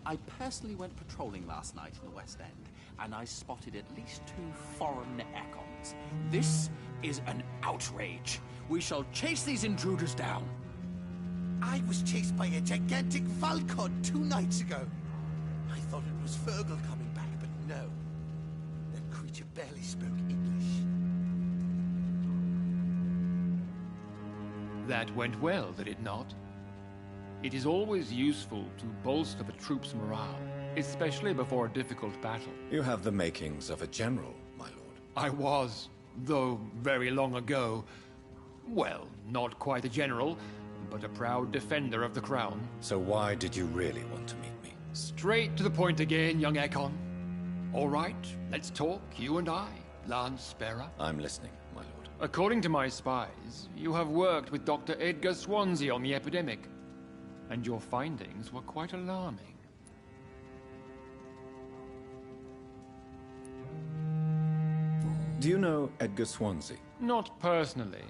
I personally went patrolling last night in the West End, and I spotted at least 2 foreign econs. This is an outrage. We shall chase these intruders down. I was chased by a gigantic Valcod 2 nights ago. I thought it was Fergal coming back, but no. That creature barely spoke English. That went well, did it not? It is always useful to bolster the troops' morale, especially before a difficult battle. You have the makings of a general, my lord. I was, though very long ago. Well, not quite a general, but a proud defender of the crown. So why did you really want to meet me? Straight to the point again, young Ekon. All right, let's talk, you and I, Lance Sparrow. I'm listening, my lord. According to my spies, you have worked with Dr. Edgar Swansea on the epidemic, and your findings were quite alarming. Do you know Edgar Swansea? Not personally,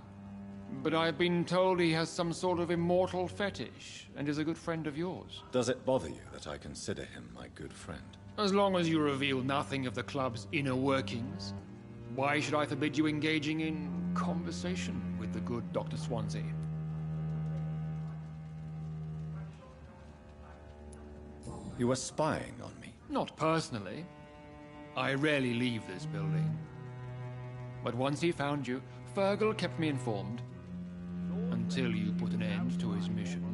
but I've been told he has some sort of immortal fetish and is a good friend of yours. Does it bother you that I consider him my good friend? As long as you reveal nothing of the club's inner workings, why should I forbid you engaging in conversation with the good Dr. Swansea? You were spying on me? Not personally. I rarely leave this building. But once he found you, Fergal kept me informed. Until you put an end to his mission.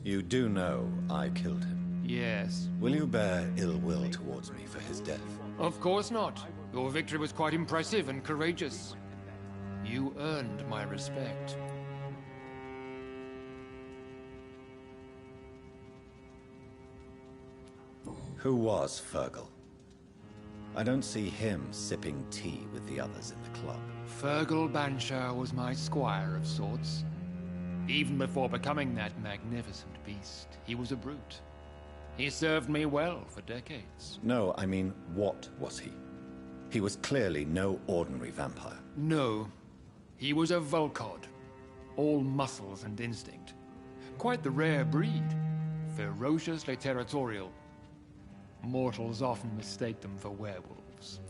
You do know I killed him? Yes. Will you bear ill will towards me for his death? Of course not. Your victory was quite impressive and courageous. You earned my respect. Who was Fergal? I don't see him sipping tea with the others in the club. Fergal Banshire was my squire of sorts. Even before becoming that magnificent beast, he was a brute. He served me well for decades. No, I mean, what was he? He was clearly no ordinary vampire. No. He was a Volcod. All muscles and instinct. Quite the rare breed. Ferociously territorial. Mortals often mistake them for werewolves.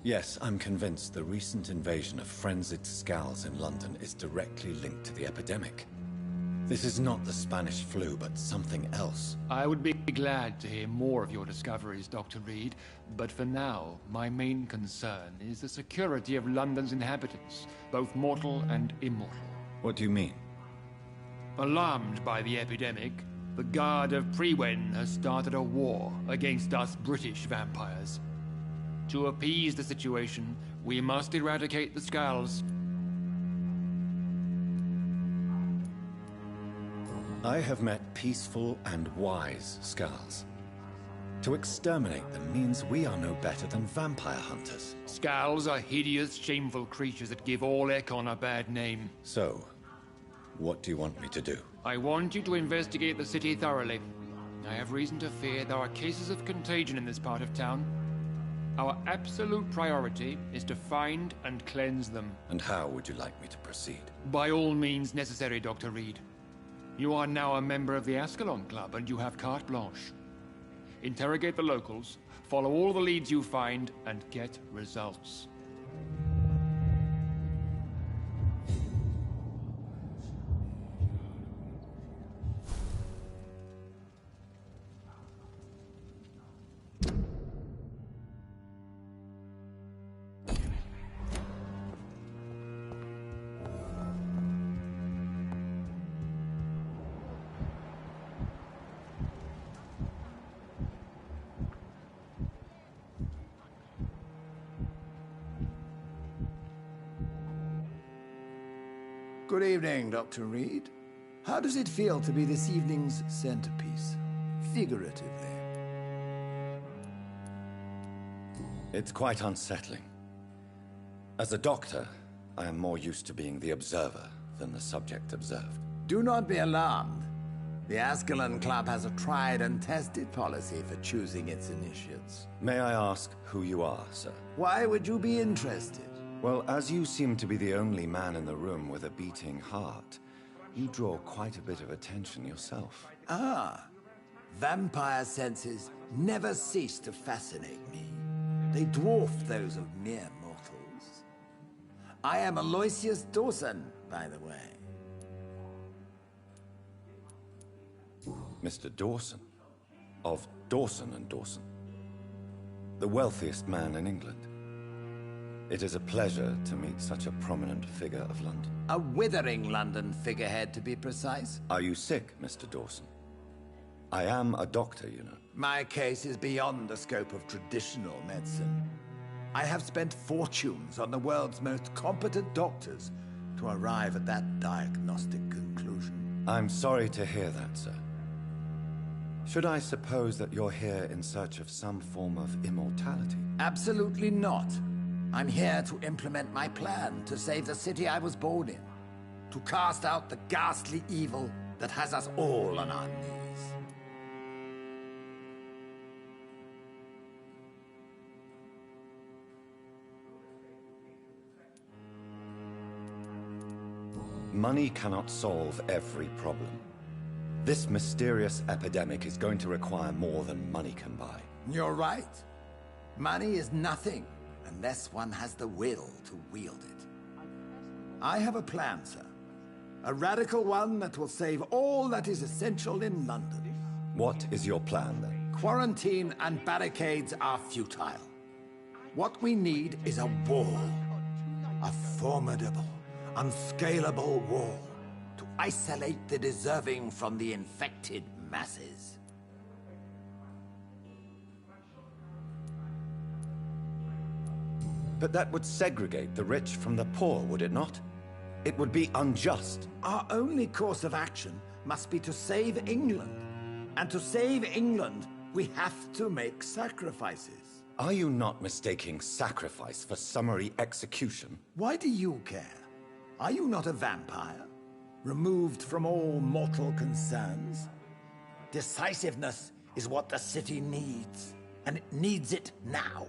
Yes, I'm convinced the recent invasion of frenzied Scals in London is directly linked to the epidemic. This is not the Spanish flu, but something else. I would be glad to hear more of your discoveries, Dr. Reed, but for now, my main concern is the security of London's inhabitants, both mortal and immortal. What do you mean? Alarmed by the epidemic, the Guard of Prewen has started a war against us British vampires. To appease the situation, we must eradicate the Scals. I have met peaceful and wise Scals. To exterminate them means we are no better than vampire hunters. Scals are hideous, shameful creatures that give all Ekon a bad name. So, what do you want me to do? I want you to investigate the city thoroughly. I have reason to fear there are cases of contagion in this part of town. Our absolute priority is to find and cleanse them. And how would you like me to proceed? By all means necessary, Dr. Reed. You are now a member of the ASCALON Club and you have carte blanche. Interrogate the locals, follow all the leads you find, and get results. Good evening, Dr. Reed. How does it feel to be this evening's centerpiece, figuratively? It's quite unsettling. As a doctor, I am more used to being the observer than the subject observed. Do not be alarmed. The ASCALON Club has a tried and tested policy for choosing its initiates. May I ask who you are, sir? Why would you be interested? Well, as you seem to be the only man in the room with a beating heart, you draw quite a bit of attention yourself. Ah, vampire senses never cease to fascinate me. They dwarf those of mere mortals. I am Aloysius Dawson, by the way. Mr. Dawson, of Dawson and Dawson, the wealthiest man in England. It is a pleasure to meet such a prominent figure of London. A withering London figurehead, to be precise. Are you sick, Mr. Dawson? I am a doctor, you know. My case is beyond the scope of traditional medicine. I have spent fortunes on the world's most competent doctors to arrive at that diagnostic conclusion. I'm sorry to hear that, sir. Should I suppose that you're here in search of some form of immortality? Absolutely not. I'm here to implement my plan to save the city I was born in. To cast out the ghastly evil that has us all on our knees. Money cannot solve every problem. This mysterious epidemic is going to require more than money can buy. You're right. Money is nothing unless one has the will to wield it. I have a plan, sir. A radical one that will save all that is essential in London. What is your plan, then? Quarantine and barricades are futile. What we need is a wall. A formidable, unscalable wall to isolate the deserving from the infected masses. But that would segregate the rich from the poor, would it not? It would be unjust. Our only course of action must be to save England. And to save England, we have to make sacrifices. Are you not mistaking sacrifice for summary execution? Why do you care? Are you not a vampire? Removed from all mortal concerns? Decisiveness is what the city needs, and it needs it now.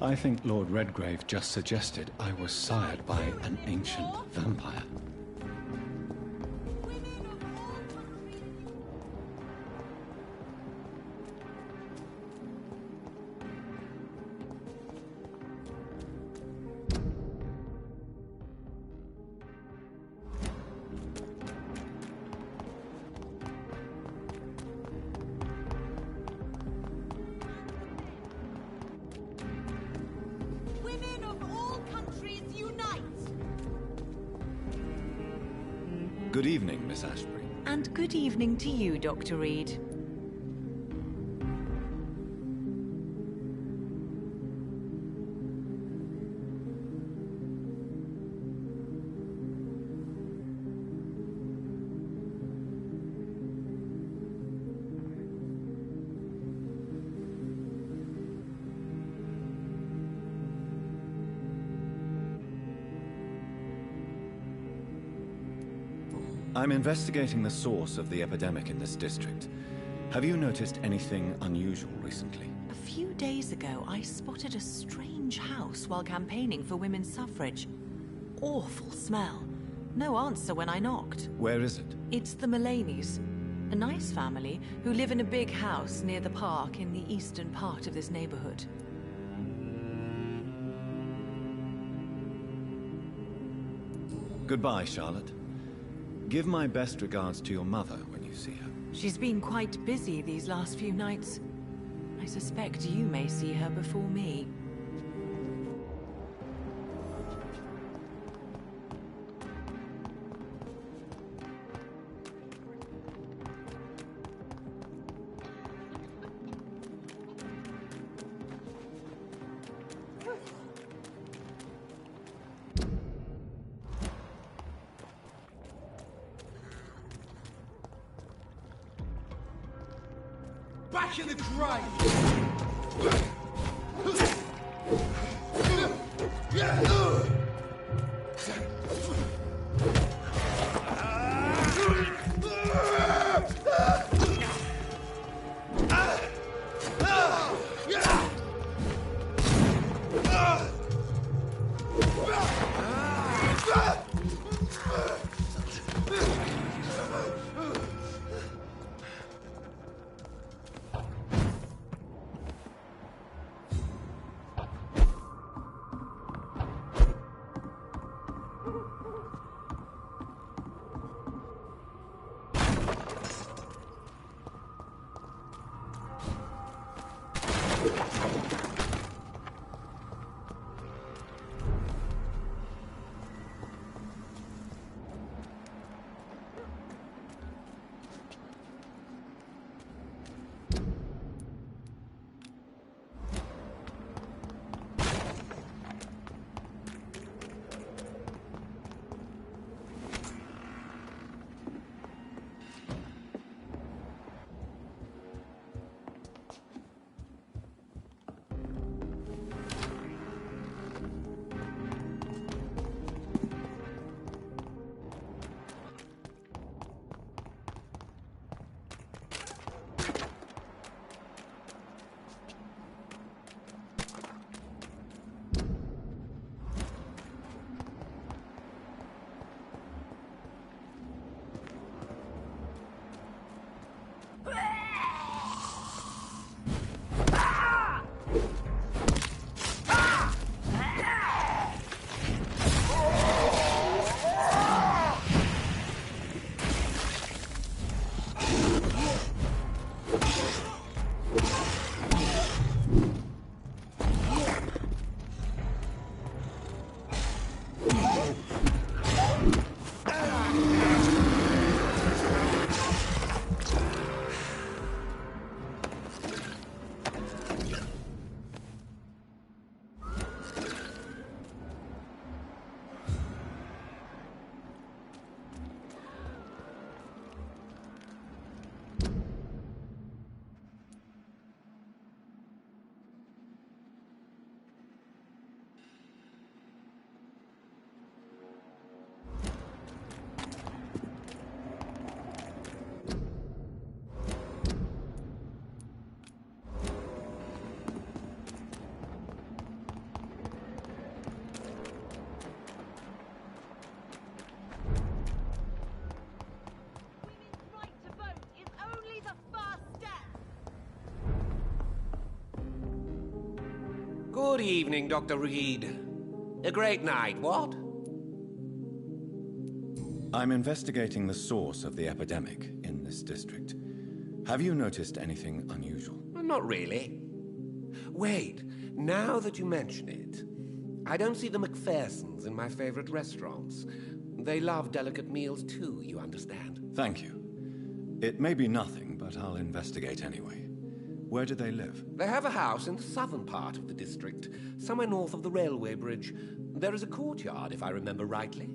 I think Lord Redgrave just suggested I was sired by an ancient vampire. Good evening, Miss Ashbury. And good evening to you, Dr. Reed. I'm investigating the source of the epidemic in this district. Have you noticed anything unusual recently? A few days ago, I spotted a strange house while campaigning for women's suffrage. Awful smell. No answer when I knocked. Where is it? It's the Mullaneys, a nice family who live in a big house near the park in the eastern part of this neighborhood. Goodbye, Charlotte. Give my best regards to your mother when you see her. She's been quite busy these last few nights. I suspect you may see her before me. Back in the grave! Good evening, Dr. Reed. A great night, what? I'm investigating the source of the epidemic in this district. Have you noticed anything unusual? Not really. Wait, now that you mention it, I don't see the McPhersons in my favorite restaurants. They love delicate meals too, you understand. Thank you. It may be nothing, but I'll investigate anyway. Where do they live? They have a house in the southern part of the district, somewhere north of the railway bridge. There is a courtyard, if I remember rightly.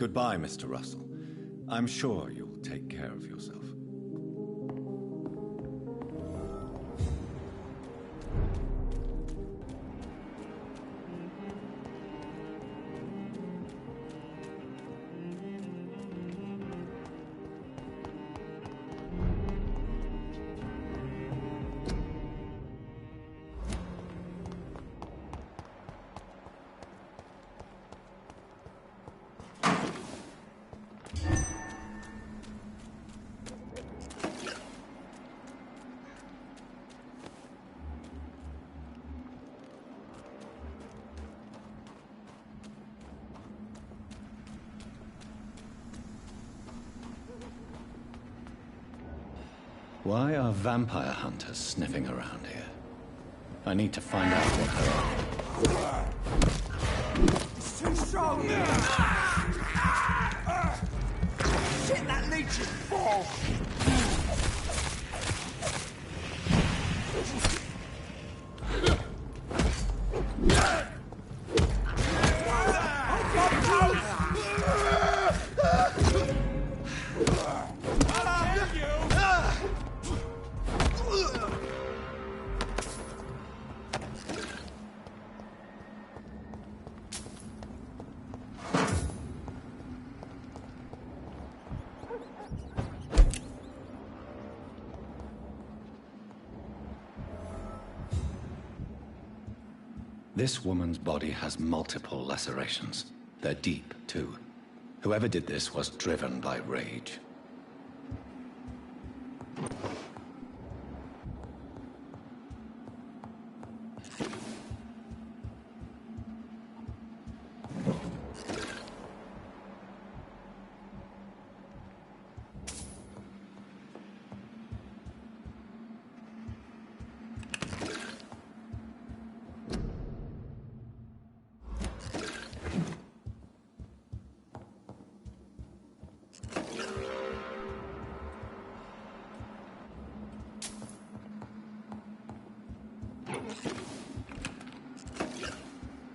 Goodbye, Mr. Russell. I'm sure you'll take care of yourself. Why are vampire hunters sniffing around here? I need to find out what they are. It's too strong! Shit, that leech is full! This woman's body has multiple lacerations. They're deep, too. Whoever did this was driven by rage.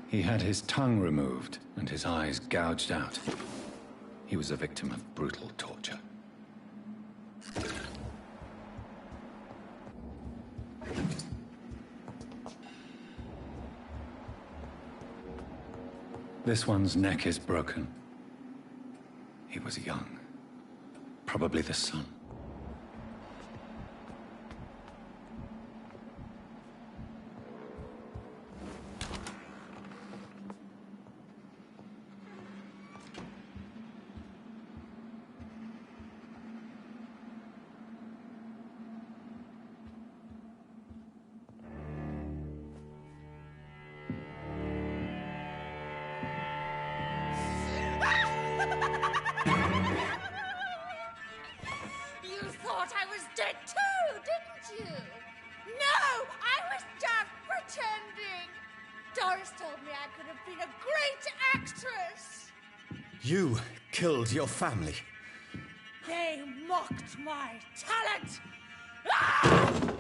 He had his tongue removed and his eyes gouged out. He was a victim of brutal torture. This one's neck is broken. He was young. Probably the son. You thought I was dead too, didn't you? No, I was just pretending. Doris told me I could have been a great actress. You killed your family. They mocked my talent. Ah!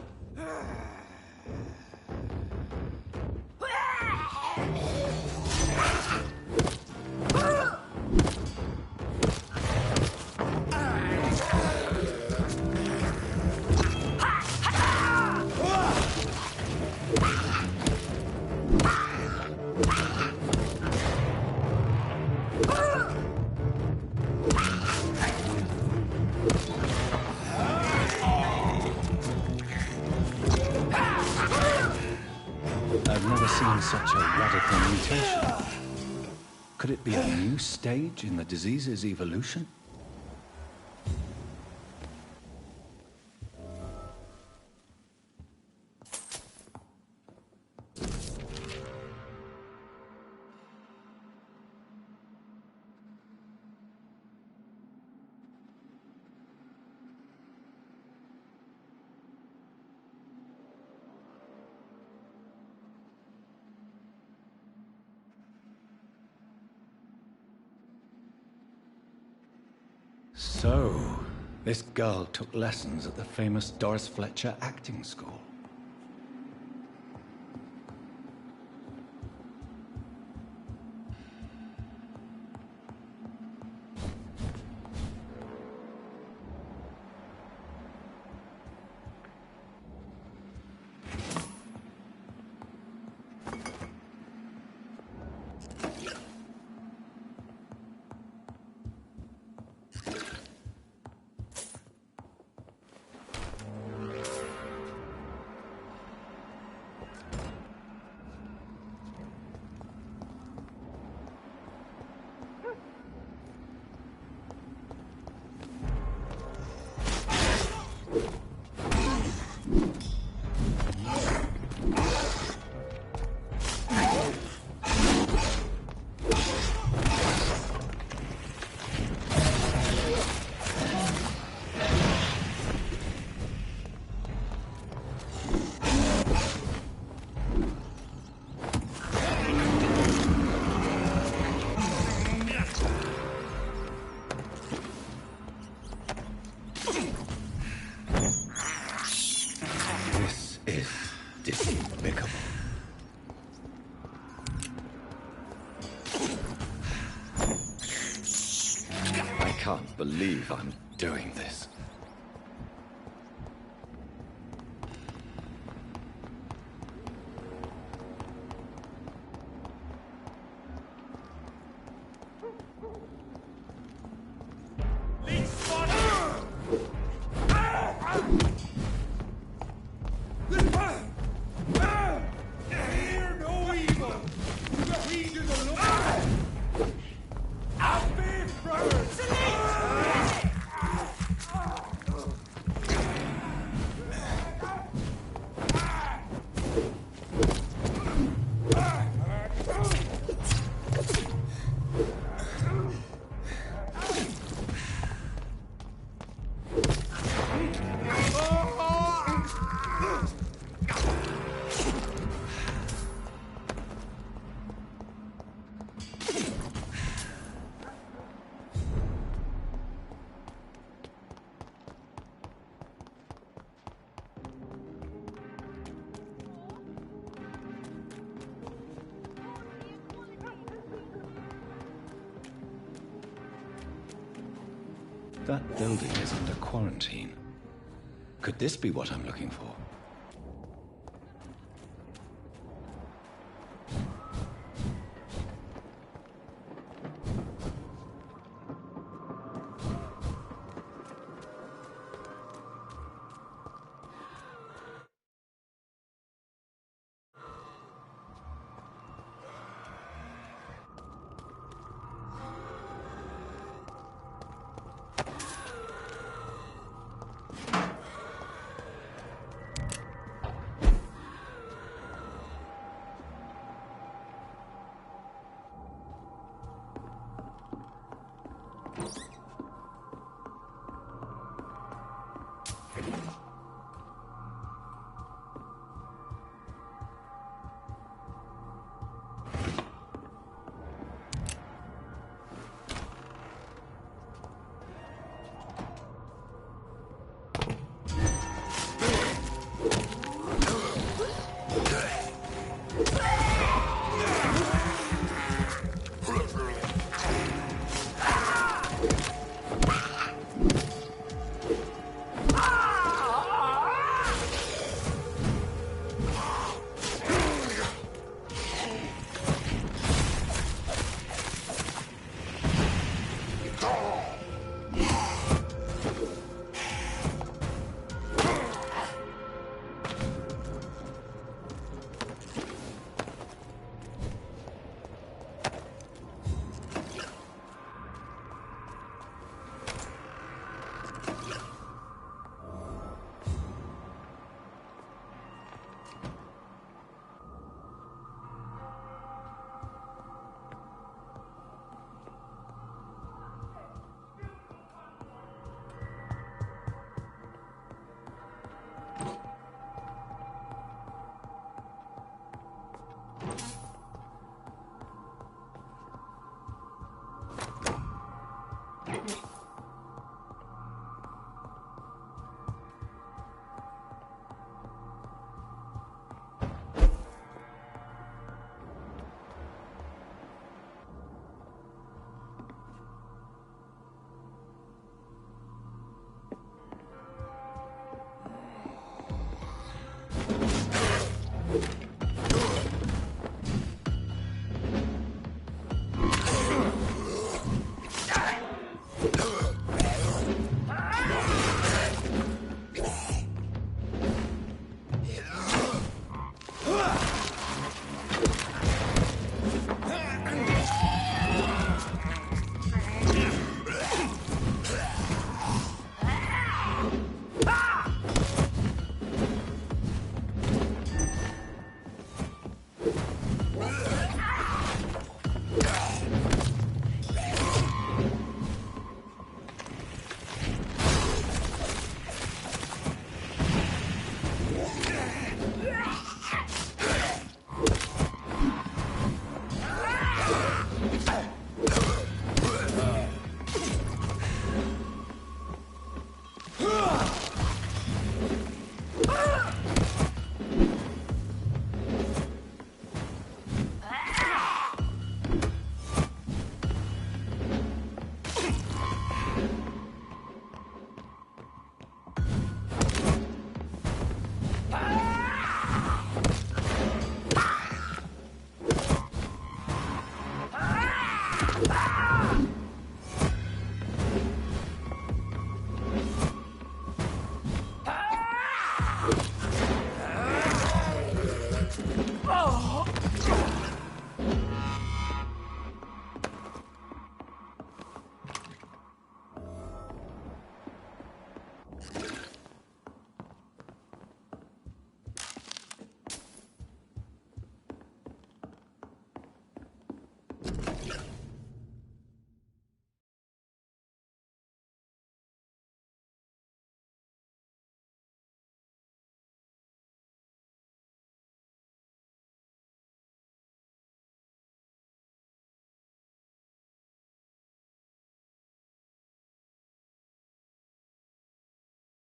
I've never seen such a radical mutation. Could it be a new stage in the disease's evolution? So, this girl took lessons at the famous Doris Fletcher acting school. can't believe I'm doing this. That building is under quarantine. Could this be what I'm looking for?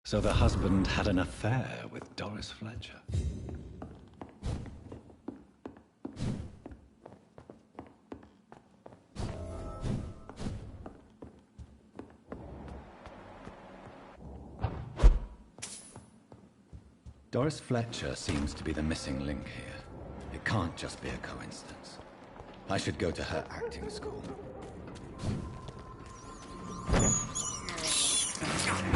So the husband had an affair with Doris Fletcher. Doris Fletcher seems to be the missing link here. It can't just be a coincidence. I should go to her acting school.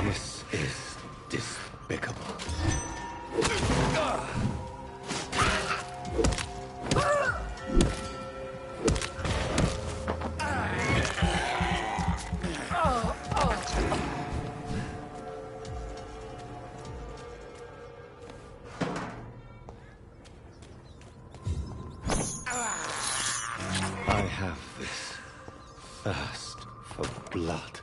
This is despicable. I have this thirst for blood.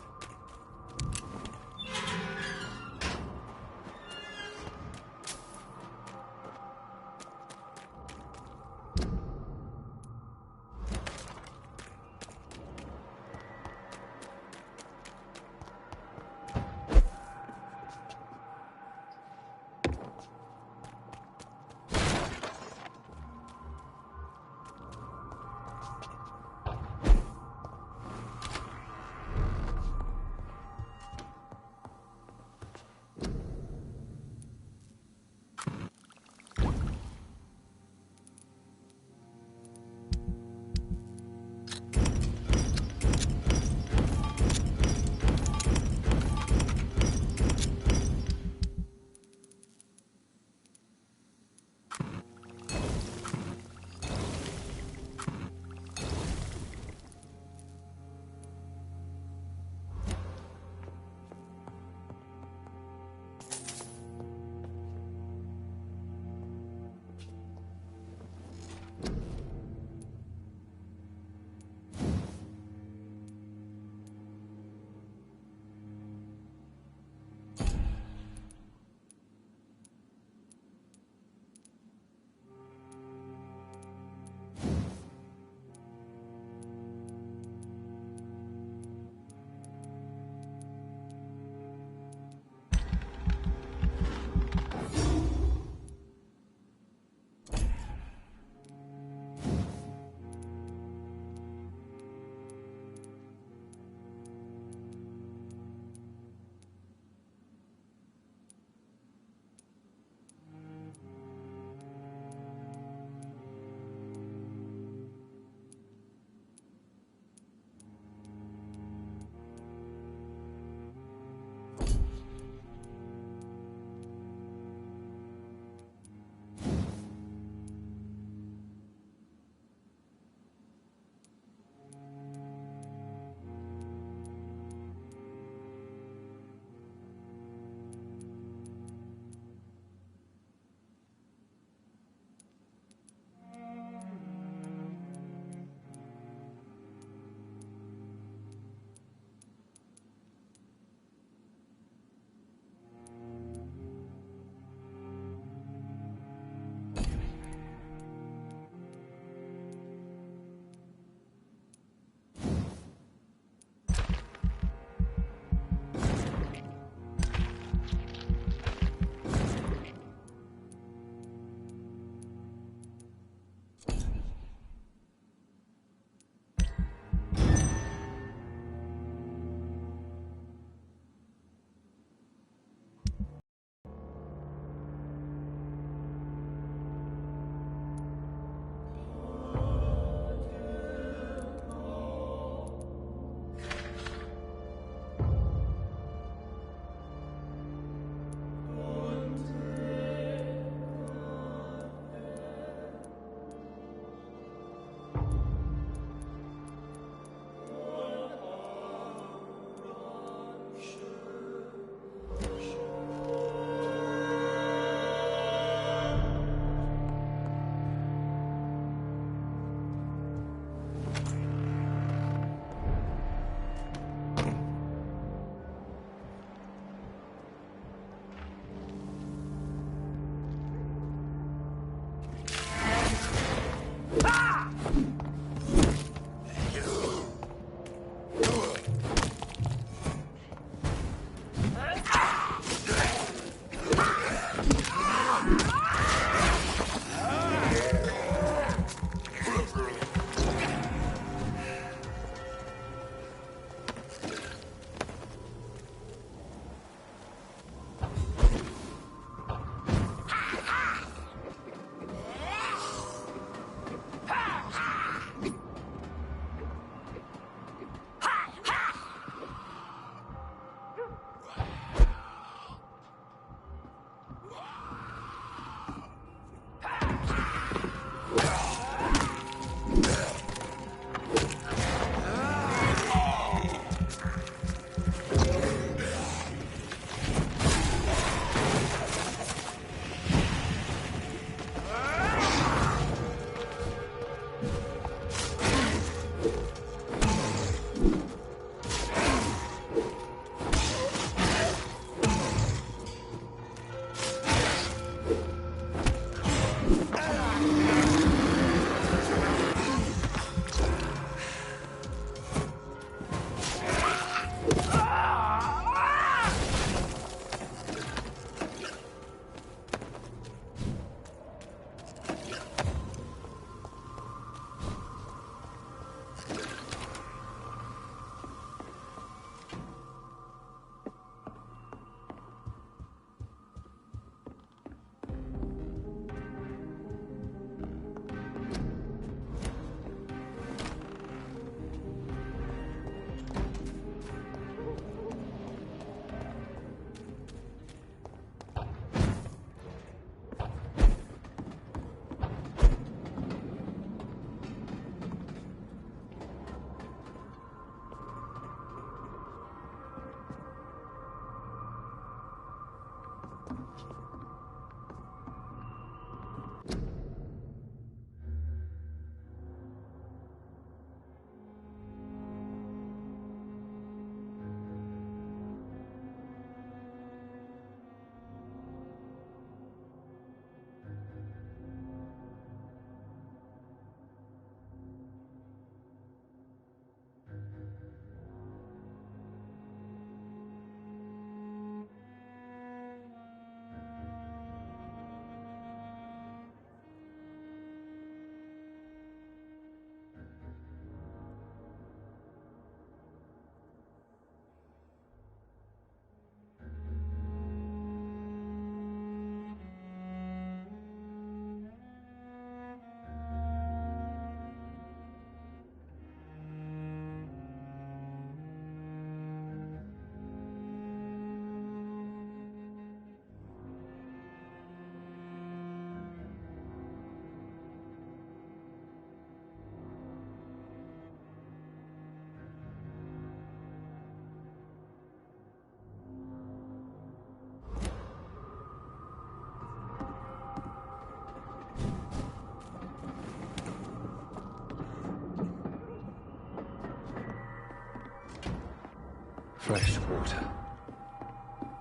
Fresh water.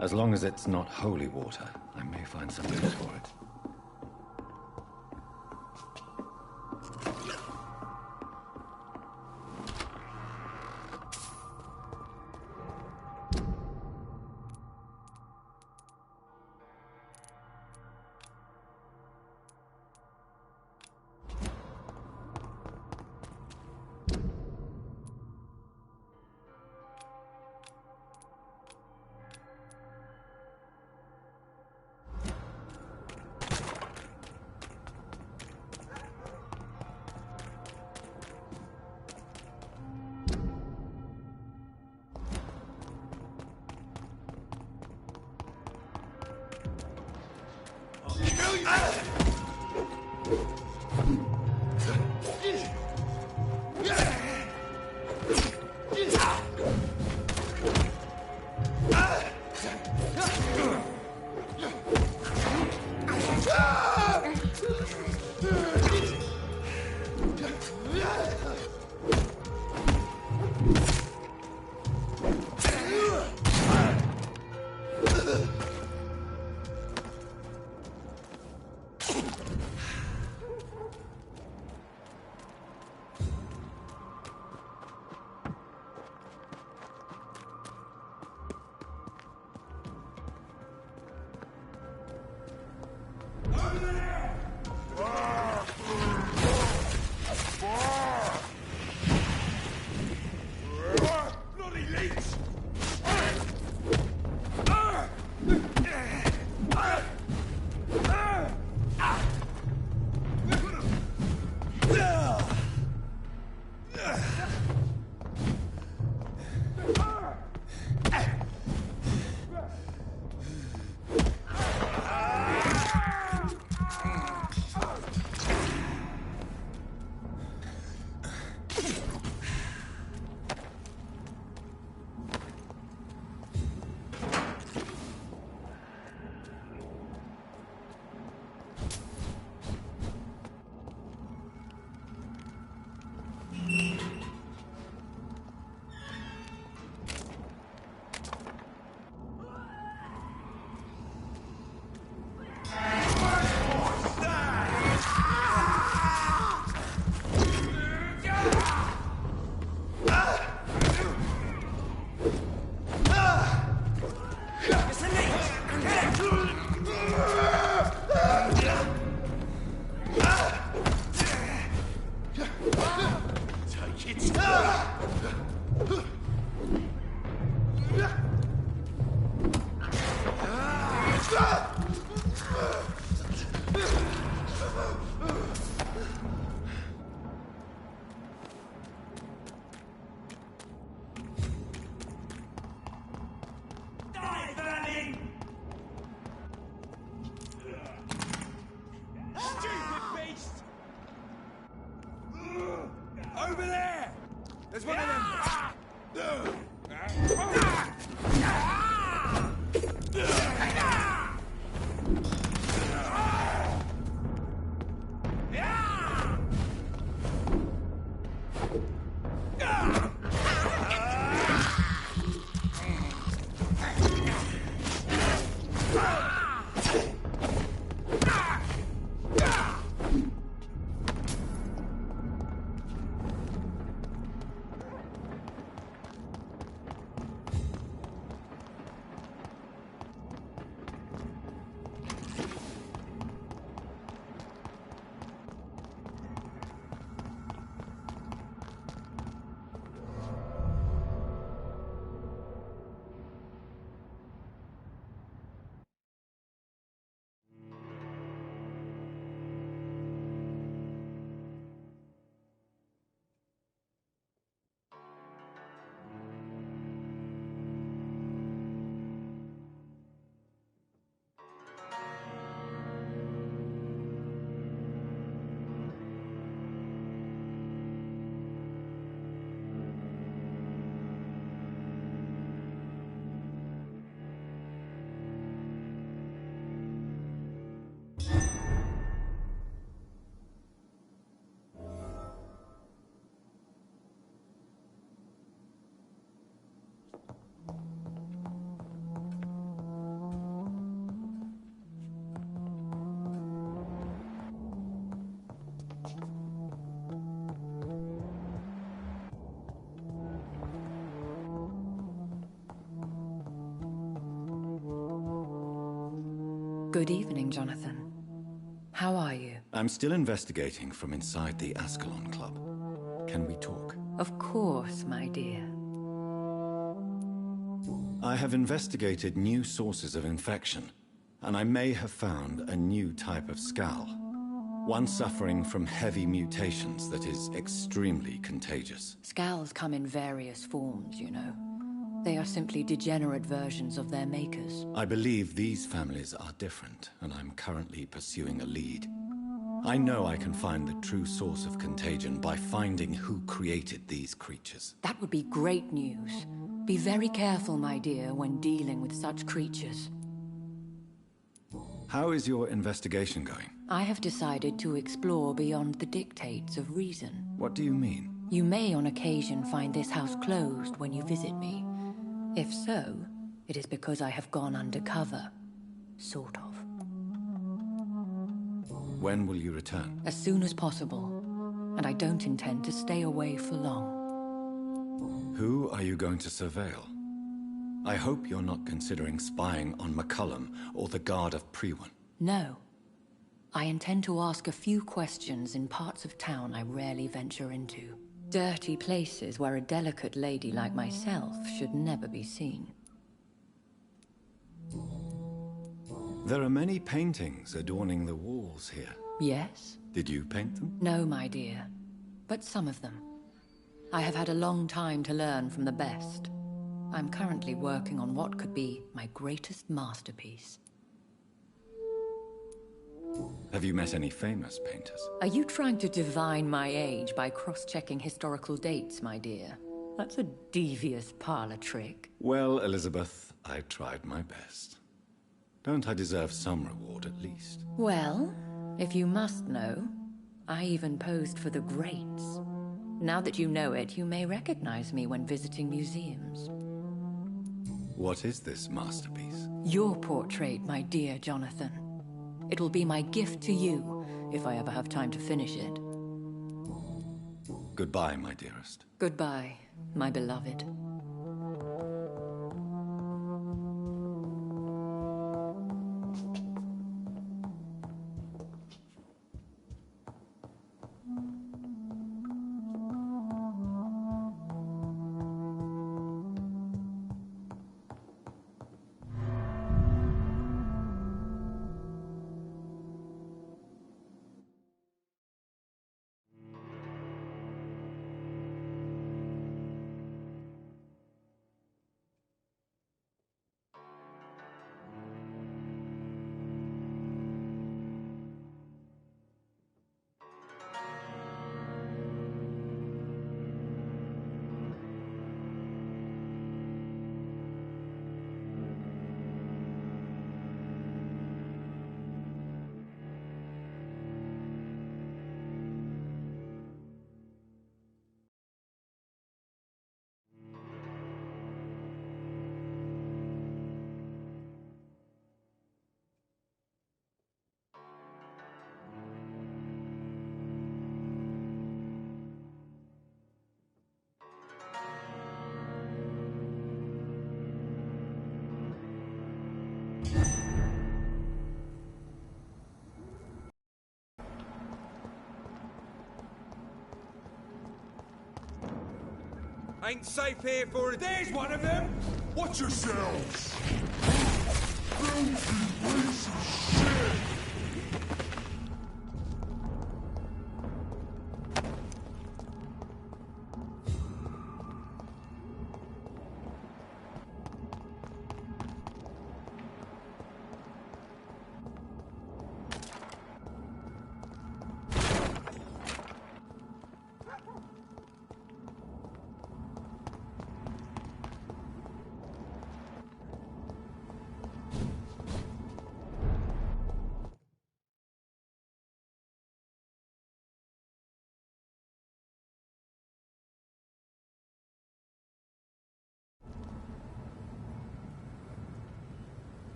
As long as it's not holy water, I may find some use for it. Good evening, Jonathan. How are you? I'm still investigating from inside the ASCALON Club. Can we talk? Of course, my dear. I have investigated new sources of infection, and I may have found a new type of Skal. One suffering from heavy mutations that is extremely contagious. Skals come in various forms, you know. They are simply degenerate versions of their makers. I believe these families are different, and I'm currently pursuing a lead. I know I can find the true source of contagion by finding who created these creatures. That would be great news. Be very careful, my dear, when dealing with such creatures. How is your investigation going? I have decided to explore beyond the dictates of reason. What do you mean? You may on occasion find this house closed when you visit me. If so, it is because I have gone undercover. Sort of. When will you return? As soon as possible. And I don't intend to stay away for long. Who are you going to surveil? I hope you're not considering spying on McCullum or the Guard of Priwen. No. I intend to ask a few questions in parts of town I rarely venture into. Dirty places where a delicate lady like myself should never be seen. There are many paintings adorning the walls here. Yes? Did you paint them? No, my dear. But some of them. I have had a long time to learn from the best. I'm currently working on what could be my greatest masterpiece. Have you met any famous painters? Are you trying to divine my age by cross-checking historical dates, my dear? That's a devious parlor trick. Well, Elizabeth, I tried my best. Don't I deserve some reward at least? Well, if you must know, I even posed for the greats. Now that you know it, you may recognize me when visiting museums. What is this masterpiece? Your portrait, my dear Jonathan. It will be my gift to you, if I ever have time to finish it. Goodbye, my dearest. Goodbye, my beloved. Ain't safe here for a... There's one of them! Watch yourselves! Filthy piece of shit!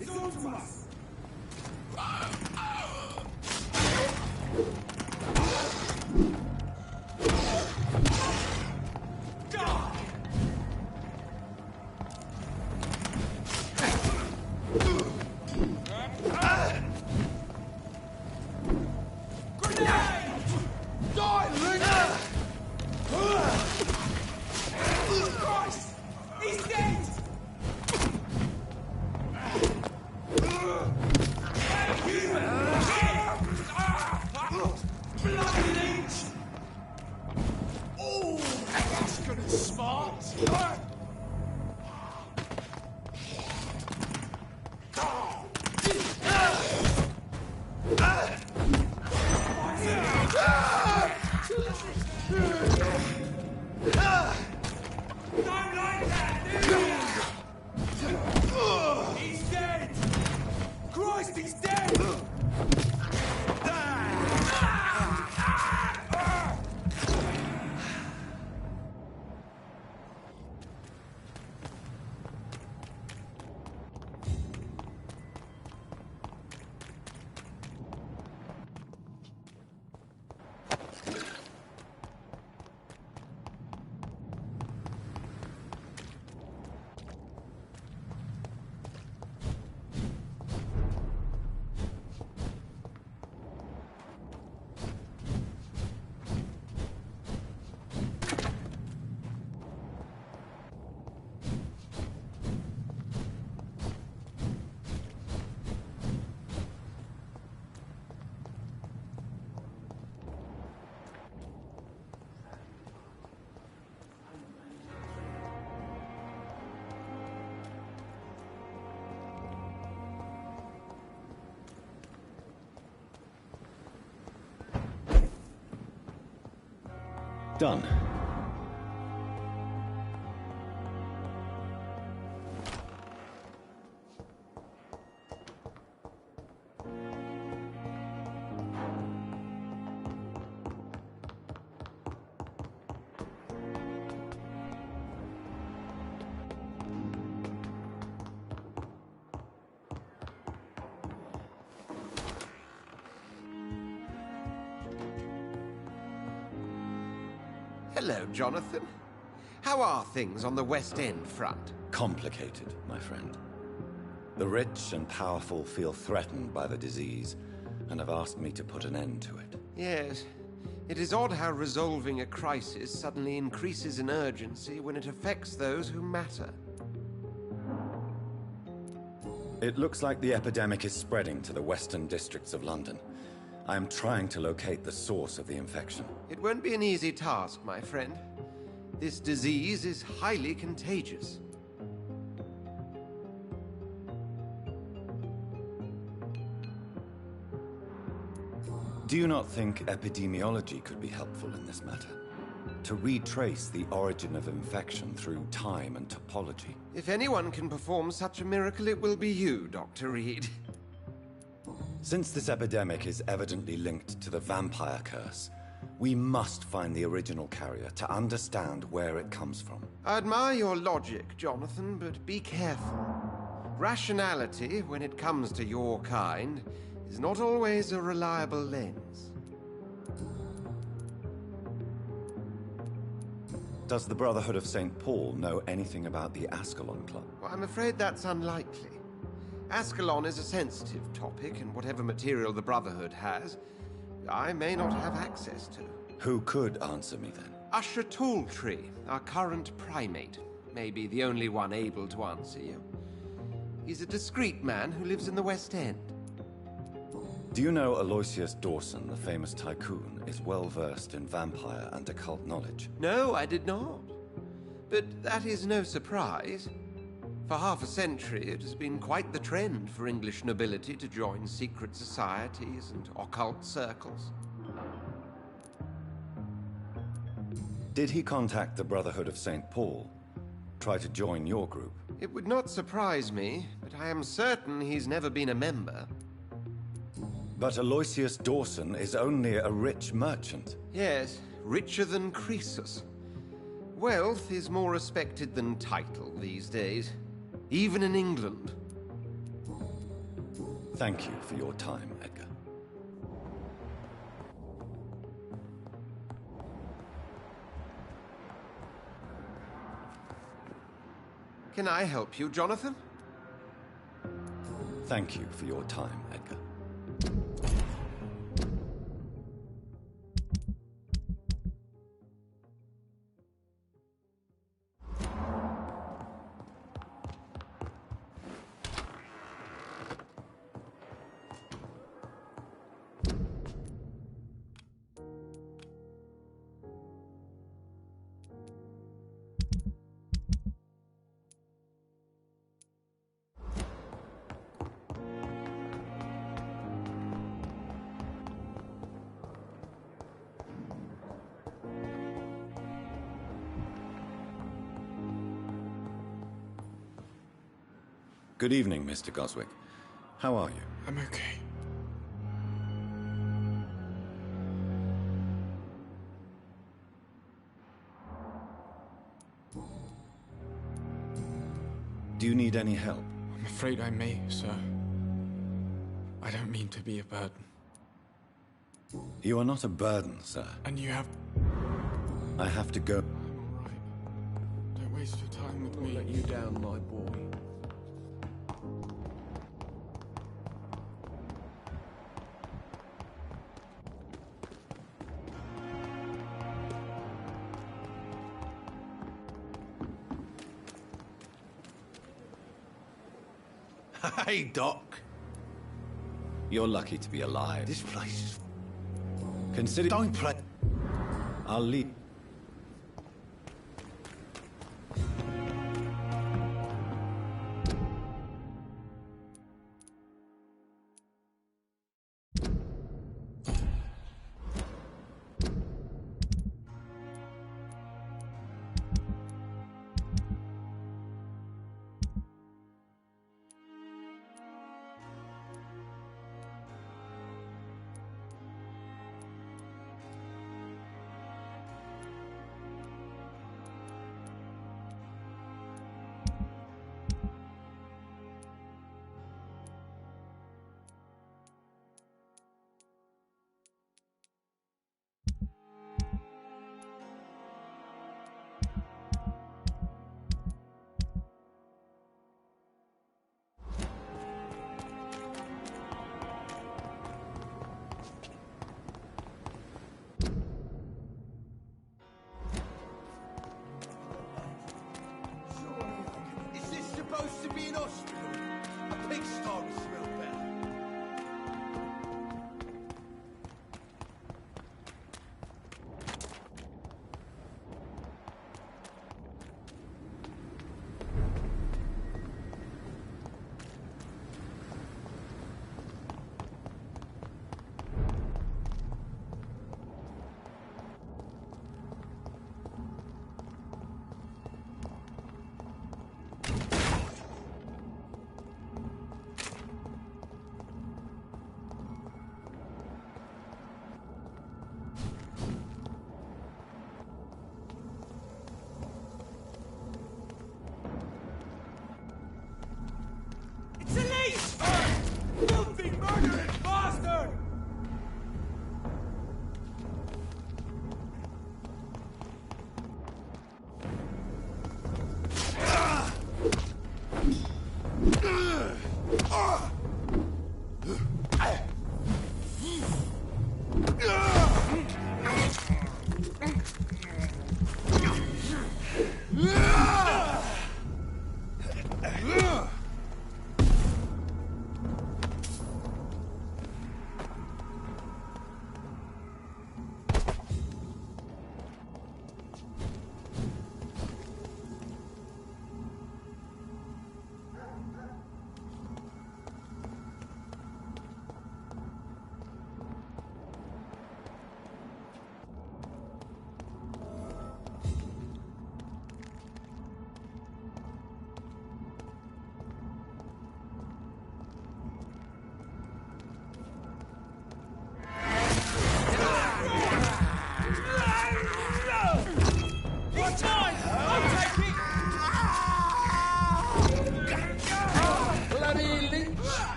It's on to us! Done. Hello, Jonathan. How are things on the West End front? Complicated, my friend. The rich and powerful feel threatened by the disease and have asked me to put an end to it. Yes. It is odd how resolving a crisis suddenly increases in urgency when it affects those who matter. It looks like the epidemic is spreading to the western districts of London. I am trying to locate the source of the infection. It won't be an easy task, my friend. This disease is highly contagious. Do you not think epidemiology could be helpful in this matter? To retrace the origin of infection through time and topology? If anyone can perform such a miracle, it will be you, Dr. Reed. Since this epidemic is evidently linked to the vampire curse, we must find the original carrier to understand where it comes from. I admire your logic, Jonathan, but be careful. Rationality, when it comes to your kind, is not always a reliable lens. Does the Brotherhood of St. Paul know anything about the ASCALON Club? Well, I'm afraid that's unlikely. ASCALON is a sensitive topic, and whatever material the Brotherhood has, I may not have access to. Who could answer me then? Usher Talltree, our current primate, may be the only one able to answer you. He's a discreet man who lives in the West End. Do you know Aloysius Dawson, the famous tycoon, is well versed in vampire and occult knowledge? No, I did not. But that is no surprise. For half a century, it has been quite the trend for English nobility to join secret societies and occult circles. Did he contact the Brotherhood of St. Paul? Try to join your group? It would not surprise me, but I am certain he's never been a member. But Aloysius Dawson is only a rich merchant. Yes, richer than Croesus. Wealth is more respected than title these days, even in England. Thank you for your time, Edgar. Can I help you, Jonathan? Thank you for your time, Edgar. Good evening, Mr. Goswick. How are you? I'm okay. Do you need any help? I'm afraid I may, sir. I don't mean to be a burden. You are not a burden, sir. And you have... I have to go. I'm all right. Don't waste your time with me. Let you down, my boy. Hey, Doc. You're lucky to be alive. This place... Consider... Don't play... I'll leave. Is this supposed to be an hospital? A pigsty would smell better. It's Elise! Filthy, murderous bastard!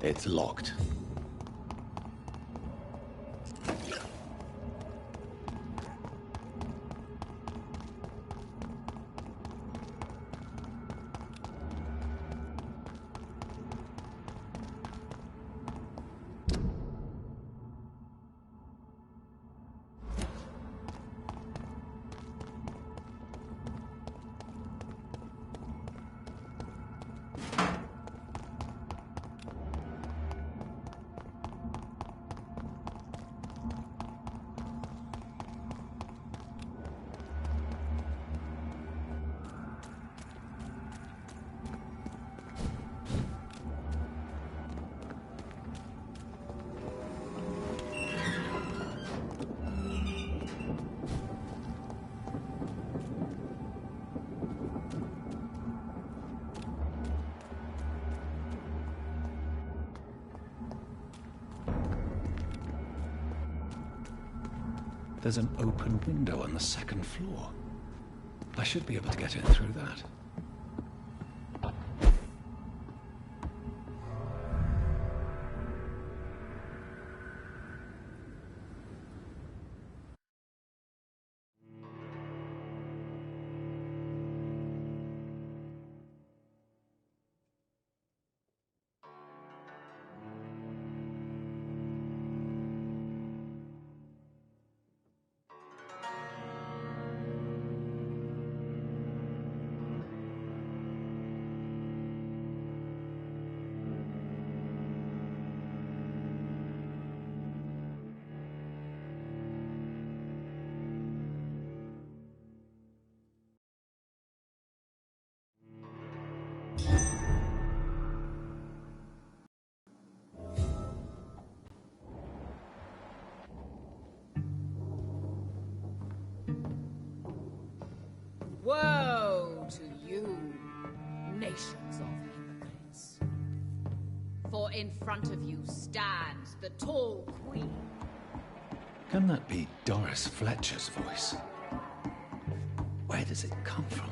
It's locked. There's an open window on the second floor. I should be able to get in through that. Woe to you, nations of hypocrites. For in front of you stands the tall queen. Can that be Doris Fletcher's voice? Where does it come from?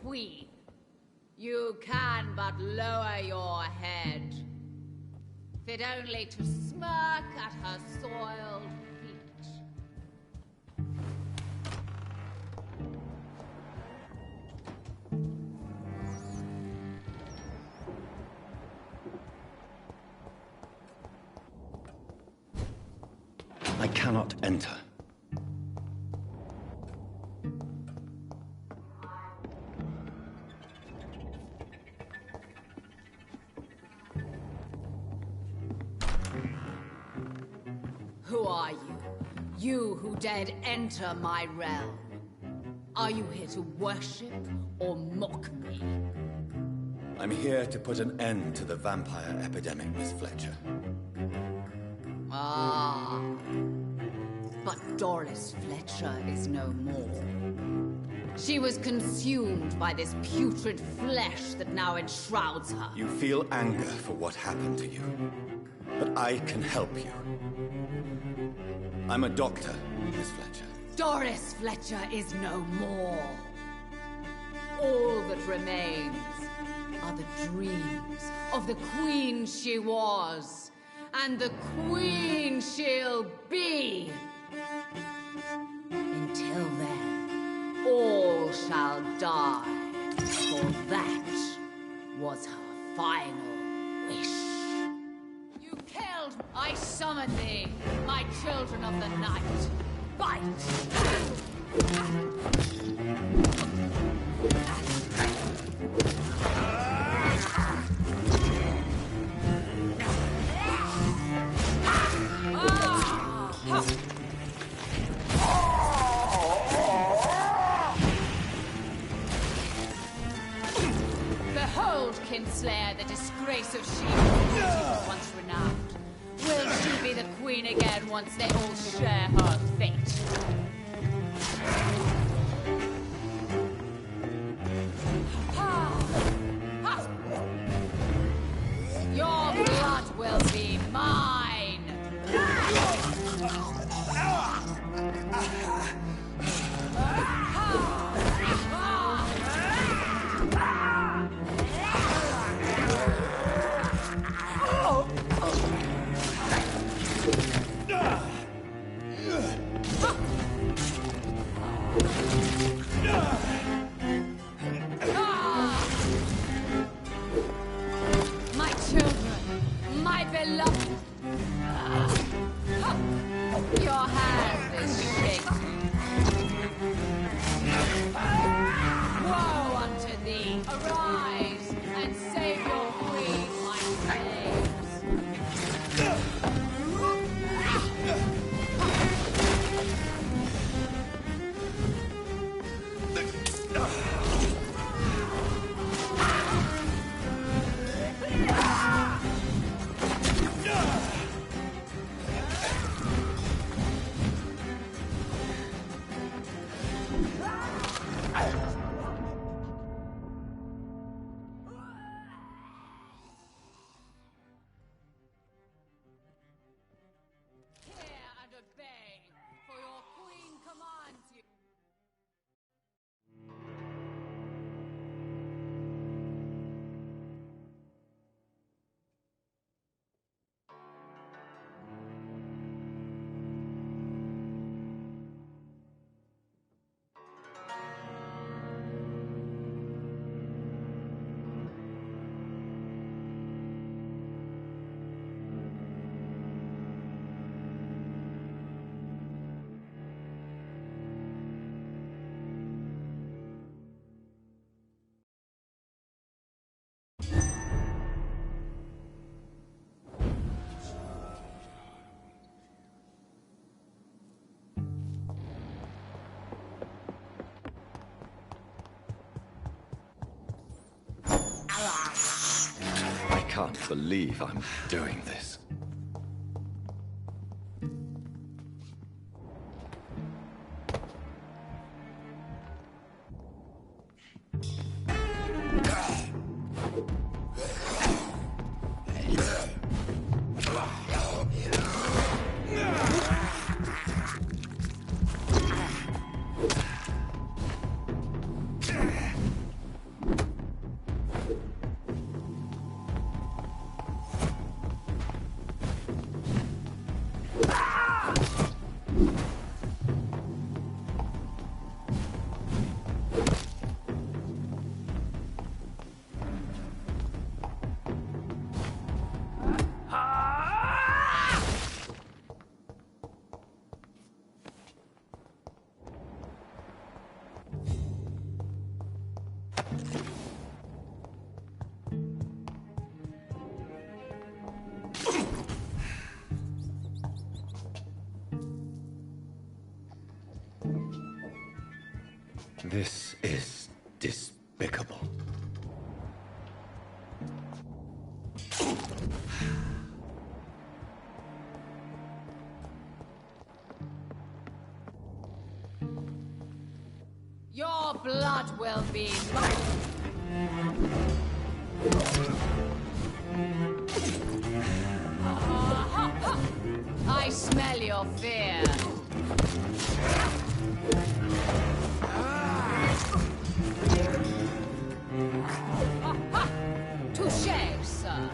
Queen, you can but lower your head, fit only to smirk at her soiled feet. I cannot enter. Who are you? You who dared enter my realm. Are you here to worship or mock me? I'm here to put an end to the vampire epidemic, Miss Fletcher. Ah. But Doris Fletcher is no more. She was consumed by this putrid flesh that now enshrouds her. You feel anger for what happened to you, but I can help you. I'm a doctor, Miss Fletcher. Doris Fletcher is no more. All that remains are the dreams of the queen she was, and the queen she'll be. Until then, all shall die, for that was her final wish. You killed! I summon thee, my children of the night. Fight! Behold, Kinslayer, the disgrace of she who was once renowned. Will she be the queen again once they all share her fate? Your blood will be mine! My children, my beloved. Your hand is shaking. Woe unto thee! Arise and save your queen, my slaves. I can't believe I'm doing this. This is despicable. Your blood will be I smell your fear. Touché, sir.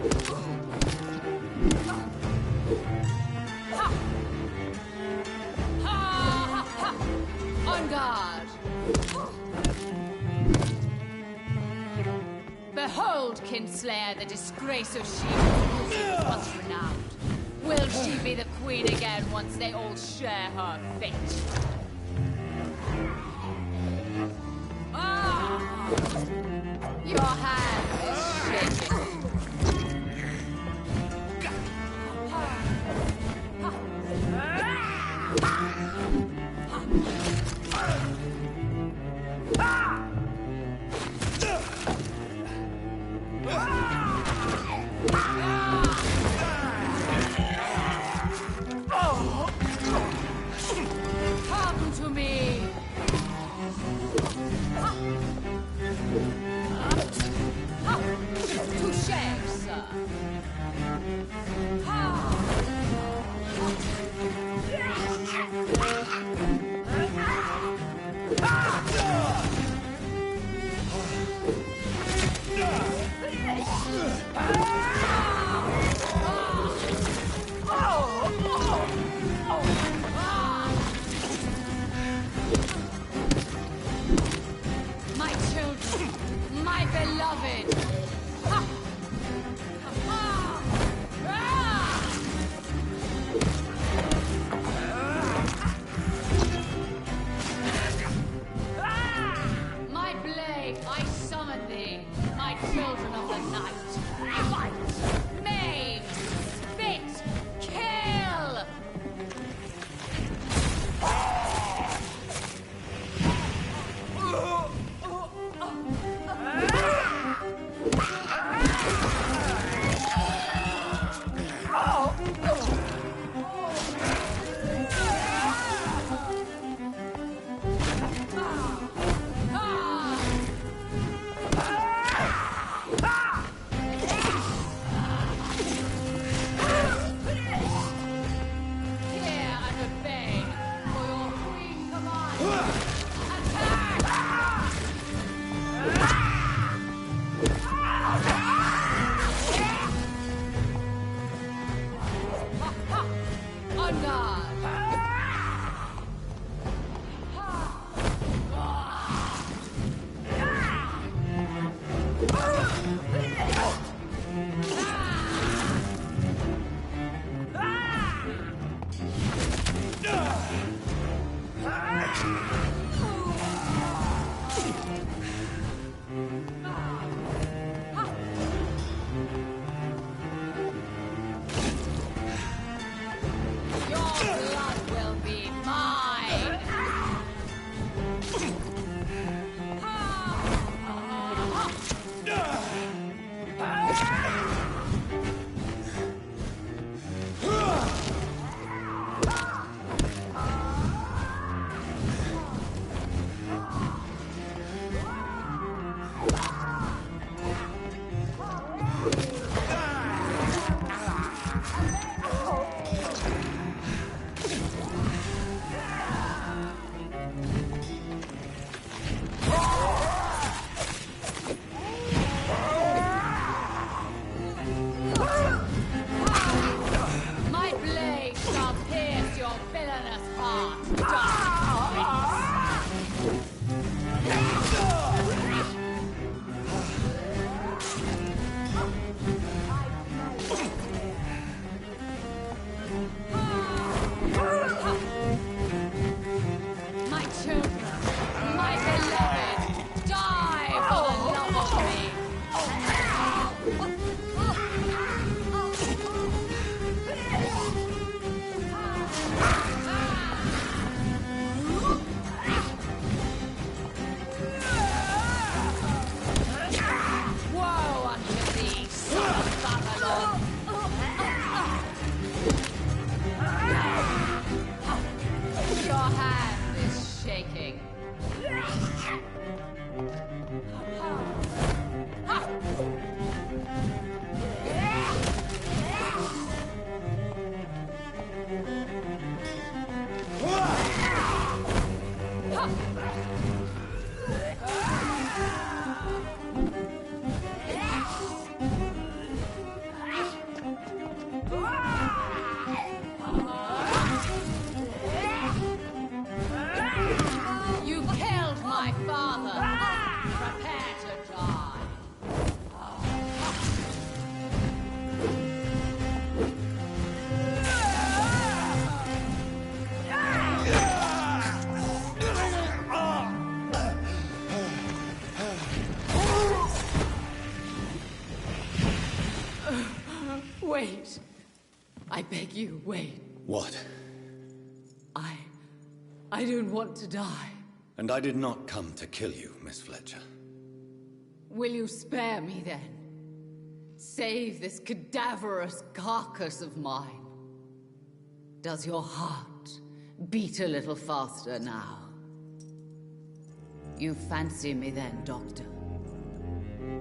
On guard. Behold, Kinslayer, the disgrace of she who is once renowned. Will she be the queen again once they all share her fate? Ah! Your hand is shaking. Come to me. Touché, sir. My children, my beloved. My blade, I summon thee, my children of the night. Fight, maim, spit, kill. Hear and obey, for your queen commands. Attack! On guard. Your blood will be mine. My blade shall pierce your villainous heart, dark prince. My children, my beloved, die for the love of me. you wait. What? I don't want to die. And I did not come to kill you, Miss Fletcher. Will you spare me then? Save this cadaverous carcass of mine. Does your heart beat a little faster now? You fancy me then, Doctor?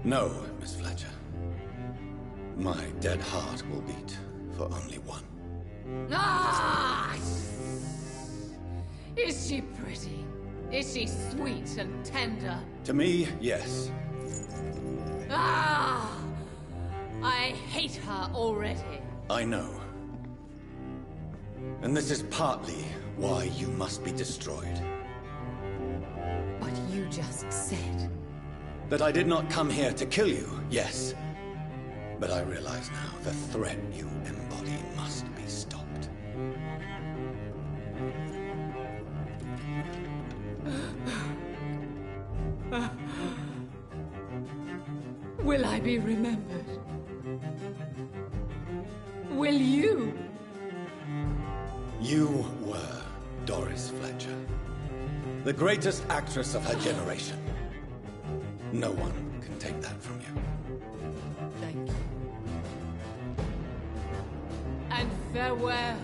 No, Miss Fletcher. My dead heart will beat for only one. Ah! Is she pretty? Is she sweet and tender? To me, yes. Ah! I hate her already. I know. And this is partly why you must be destroyed. But you just said... That I did not come here to kill you, yes. But I realize now the threat you embody must be stopped. Will I be remembered? Will you? You were Doris Fletcher. The greatest actress of her generation. No one can take that from you. Thank you. And farewell.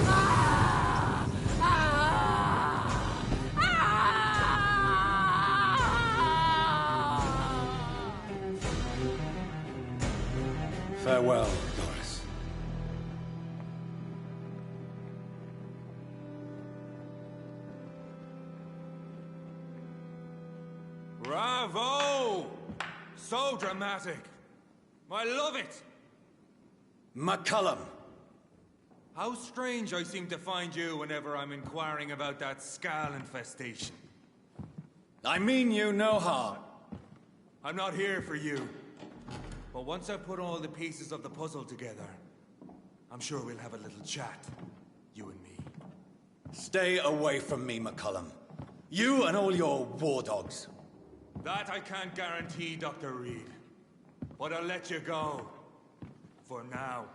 Ah! Ah! Ah! Farewell, Doris. Bravo! So dramatic. I love it. McCullum. How strange I seem to find you whenever I'm inquiring about that Skal infestation. I mean you no harm. I'm not here for you. But once I put all the pieces of the puzzle together, I'm sure we'll have a little chat, you and me. Stay away from me, McCullum. You and all your war dogs. That I can't guarantee, Dr. Reed. But I'll let you go. For now.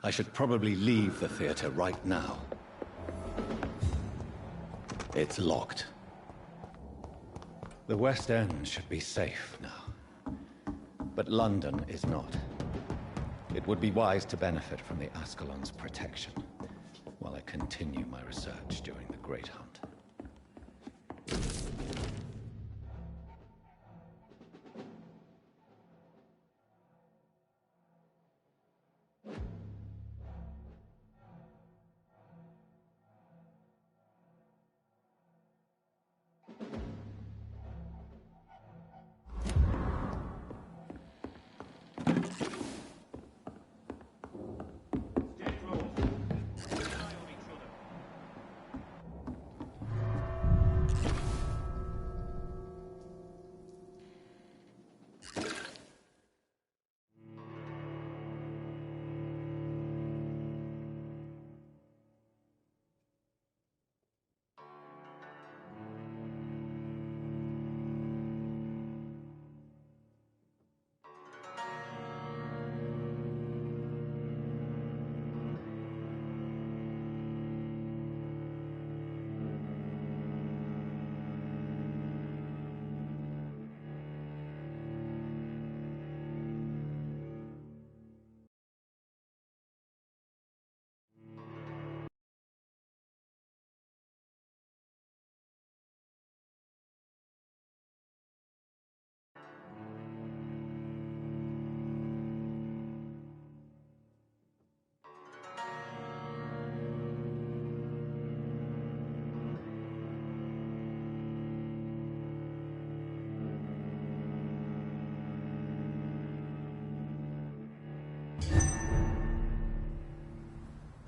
I should probably leave the theater right now. It's locked. The West End should be safe now. But London is not. It would be wise to benefit from the ASCALON's protection while I continue my research during the Great Hunt.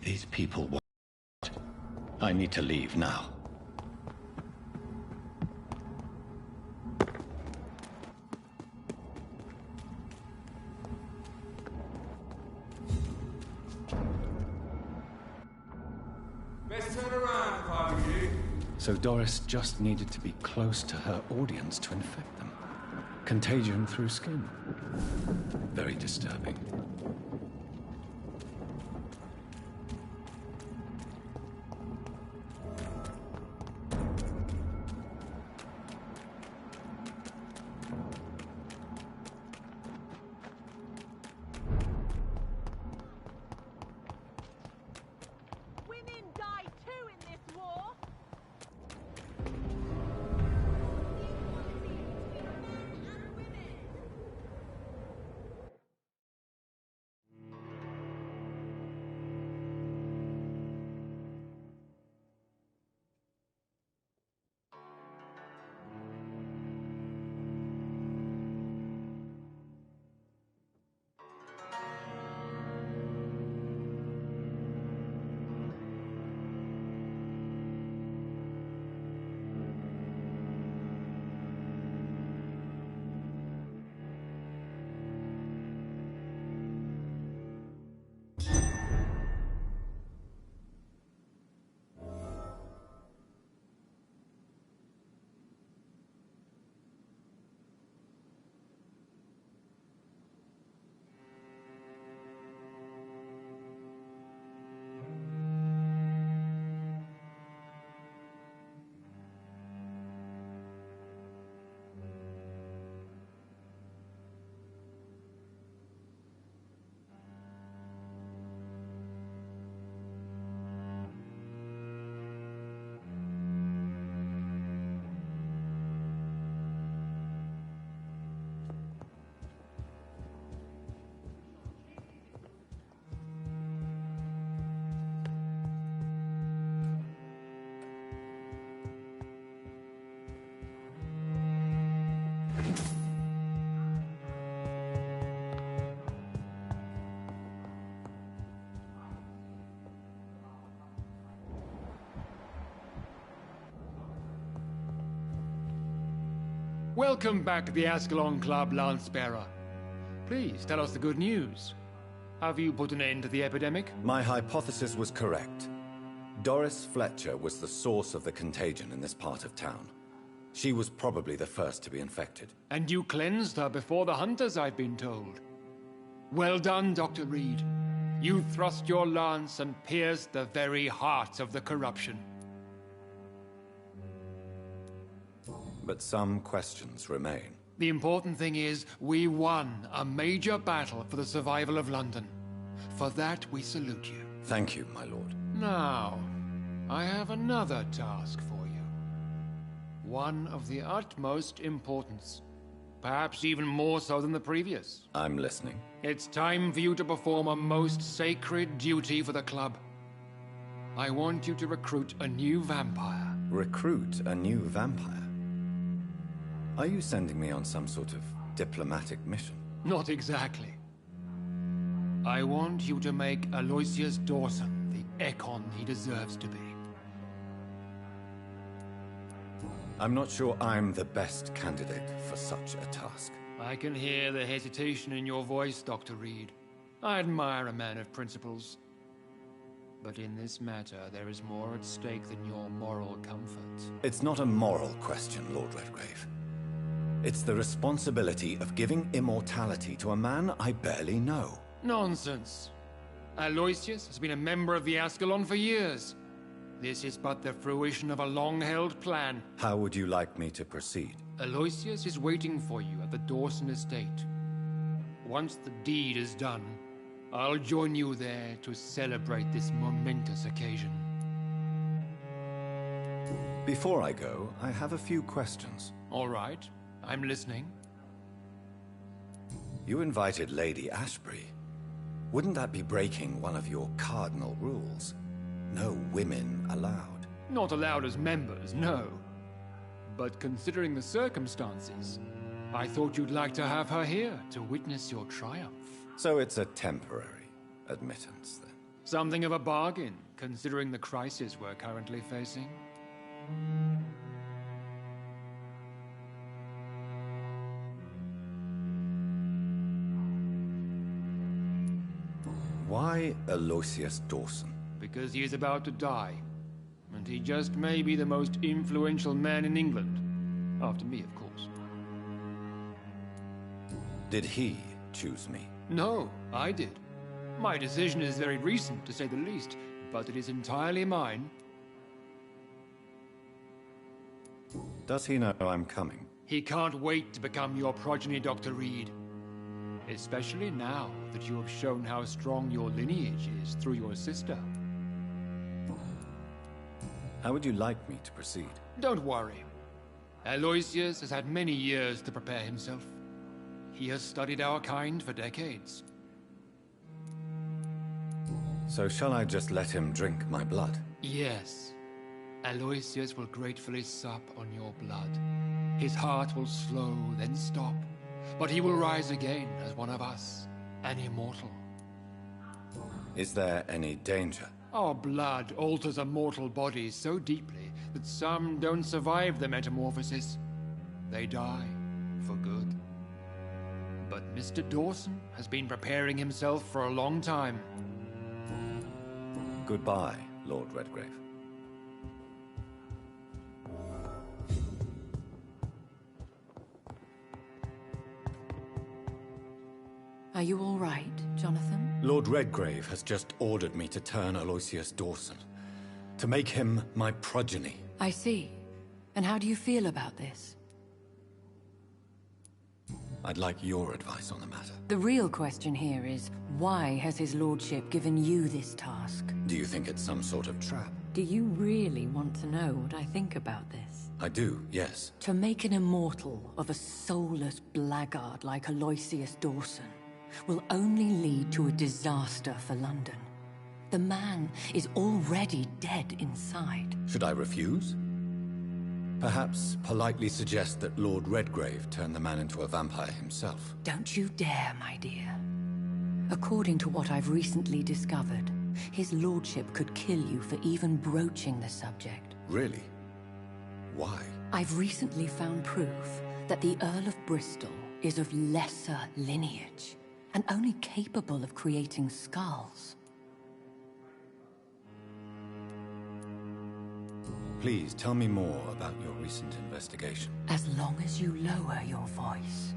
These people want... I need to leave now. Best turn around if I were you. So Doris just needed to be close to her audience to infect them. Contagion through skin. Very disturbing. Welcome back to the ASCALON Club, Lance-Bearer. Please tell us the good news. Have you put an end to the epidemic? My hypothesis was correct. Doris Fletcher was the source of the contagion in this part of town. She was probably the first to be infected. And you cleansed her before the hunters, I've been told. Well done, Dr. Reed. You thrust your lance and pierced the very heart of the corruption. But some questions remain. The important thing is, we won a major battle for the survival of London. For that, we salute you. Thank you, my lord. Now, I have another task for you. One of the utmost importance. Perhaps even more so than the previous. I'm listening. It's time for you to perform a most sacred duty for the club. I want you to recruit a new vampire. Recruit a new vampire? Are you sending me on some sort of diplomatic mission? Not exactly. I want you to make Aloysius Dawson the Ekon he deserves to be. I'm not sure I'm the best candidate for such a task. I can hear the hesitation in your voice, Dr. Reed. I admire a man of principles. But in this matter, there is more at stake than your moral comfort. It's not a moral question, Lord Redgrave. It's the responsibility of giving immortality to a man I barely know. Nonsense. Aloysius has been a member of the ASCALON for years. This is but the fruition of a long-held plan. How would you like me to proceed? Aloysius is waiting for you at the Dawson estate. Once the deed is done, I'll join you there to celebrate this momentous occasion. Before I go, I have a few questions. All right. I'm listening. You invited Lady Ashbury. Wouldn't that be breaking one of your cardinal rules? No women allowed. Not allowed as members, no. But considering the circumstances, I thought you'd like to have her here to witness your triumph. So it's a temporary admittance, then? Something of a bargain, considering the crisis we're currently facing. Why Aloysius Dawson? Because he is about to die. And he just may be the most influential man in England. After me, of course. Did he choose me? No, I did. My decision is very recent, to say the least, but it is entirely mine. Does he know I'm coming? He can't wait to become your progeny, Dr. Reed. Especially now that you have shown how strong your lineage is through your sister. How would you like me to proceed? Don't worry. Aloysius has had many years to prepare himself. He has studied our kind for decades. So shall I just let him drink my blood? Yes. Aloysius will gratefully sup on your blood. His heart will slow, then stop. But he will rise again as one of us, an immortal. Is there any danger? Our blood alters a mortal body so deeply that some don't survive the metamorphosis. They die for good. But Mr. Dawson has been preparing himself for a long time. Goodbye, Lord Redgrave. Are you all right, Jonathan? Lord Redgrave has just ordered me to turn Aloysius Dawson, to make him my progeny. I see. And how do you feel about this? I'd like your advice on the matter. The real question here is, why has his lordship given you this task? Do you think it's some sort of trap? Do you really want to know what I think about this? I do, yes. To make an immortal of a soulless blackguard like Aloysius Dawson will only lead to a disaster for London. The man is already dead inside. Should I refuse? Perhaps politely suggest that Lord Redgrave turn the man into a vampire himself. Don't you dare, my dear. According to what I've recently discovered, his lordship could kill you for even broaching the subject. Really? Why? I've recently found proof that the Earl of Bristol is of lesser lineage, and only capable of creating skulls. Please tell me more about your recent investigation. As long as you lower your voice.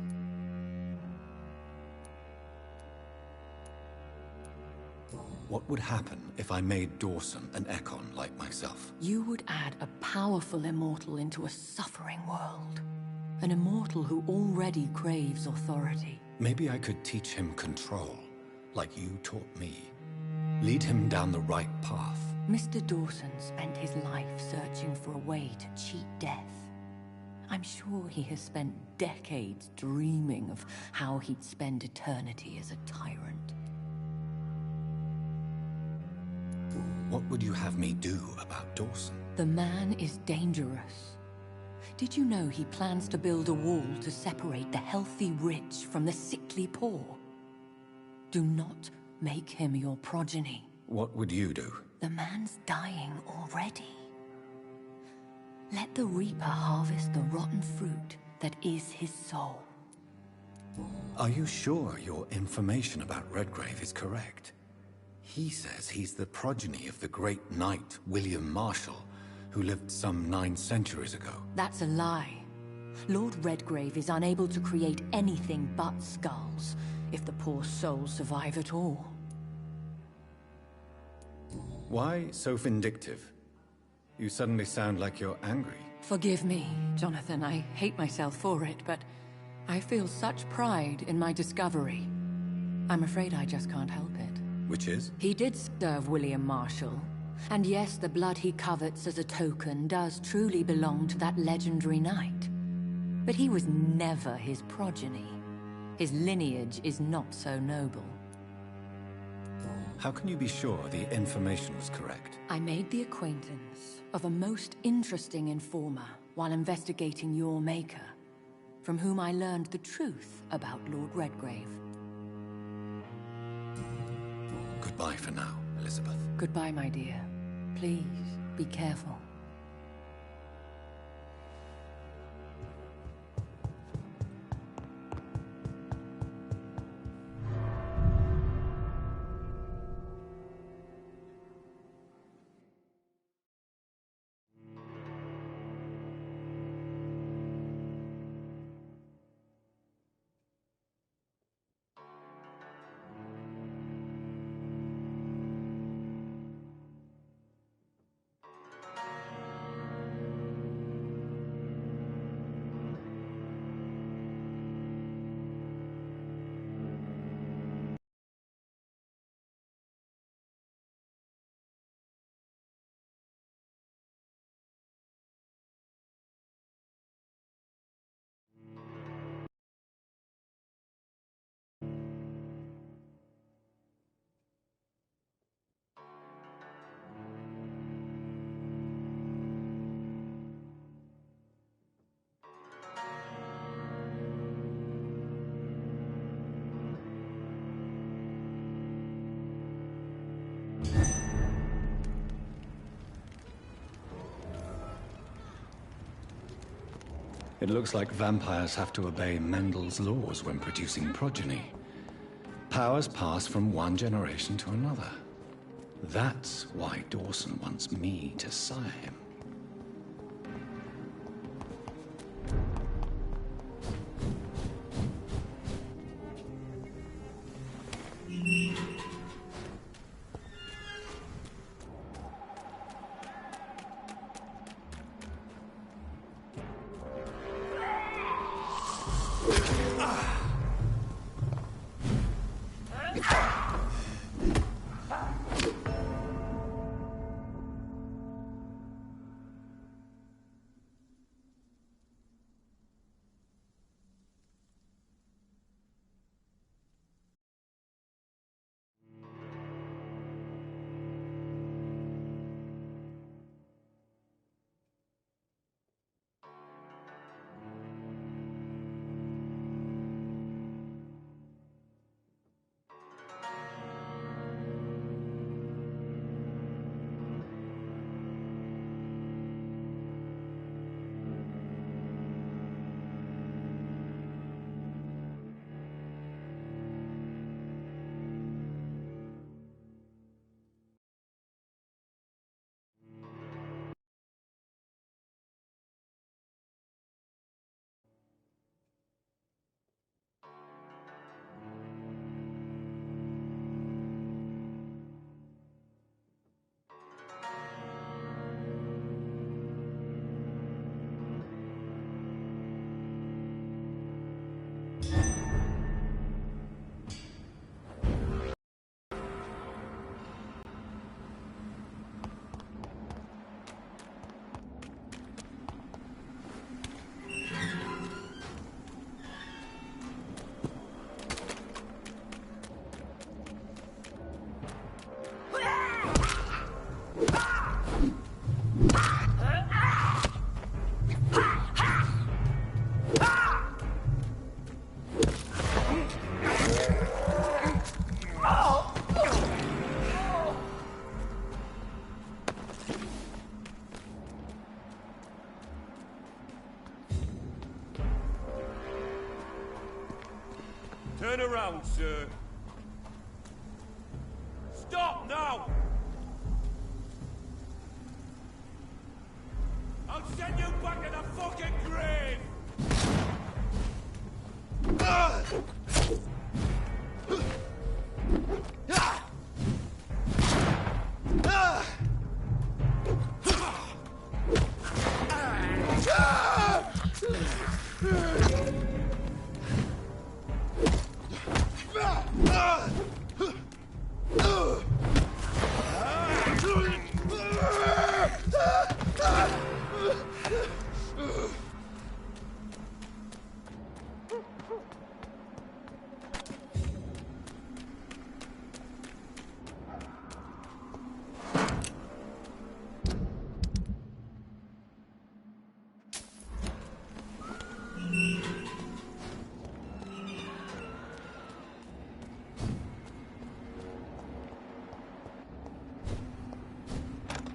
What would happen if I made Dawson an Ekon like myself? You would add a powerful immortal into a suffering world. An immortal who already craves authority. Maybe I could teach him control, like you taught me. Lead him down the right path. Mr. Dawson spent his life searching for a way to cheat death. I'm sure he has spent decades dreaming of how he'd spend eternity as a tyrant. What would you have me do about Dawson? The man is dangerous. Did you know he plans to build a wall to separate the healthy rich from the sickly poor? Do not make him your progeny. What would you do? The man's dying already. Let the Reaper harvest the rotten fruit that is his soul. Are you sure your information about Redgrave is correct? He says he's the progeny of the great knight William Marshall, who lived some 9 centuries ago. That's a lie. Lord Redgrave is unable to create anything but skulls, if the poor souls survive at all. Why so vindictive? You suddenly sound like you're angry. Forgive me, Jonathan. I hate myself for it, but I feel such pride in my discovery. I'm afraid I just can't help it. Which is? He did serve William Marshall. And yes, the blood he covets as a token does truly belong to that legendary knight. But he was never his progeny. His lineage is not so noble. How can you be sure the information was correct? I made the acquaintance of a most interesting informer while investigating your maker, from whom I learned the truth about Lord Redgrave. Goodbye for now, Elizabeth. Goodbye, my dear. Please, be careful. It looks like vampires have to obey Mendel's laws when producing progeny. Powers pass from one generation to another. That's why Dawson wants me to sire him. Turn around, sir. Stop now! I'll send you back to the fucking grave!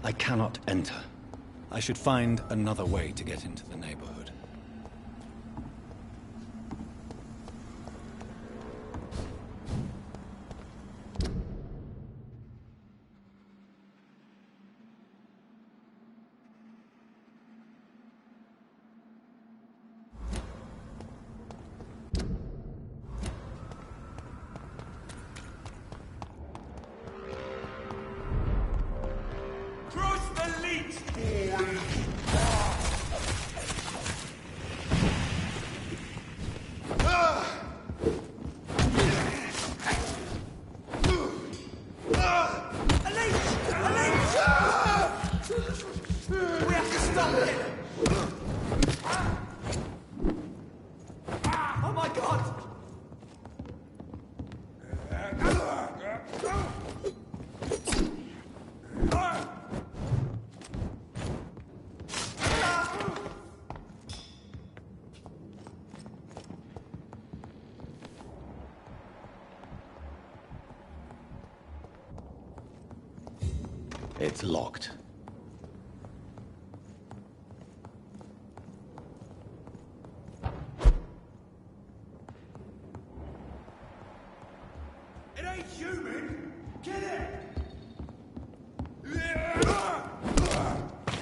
I cannot enter. I should find another way to get into the neighborhood. It's locked. human? Get it!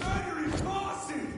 Murdering Carson!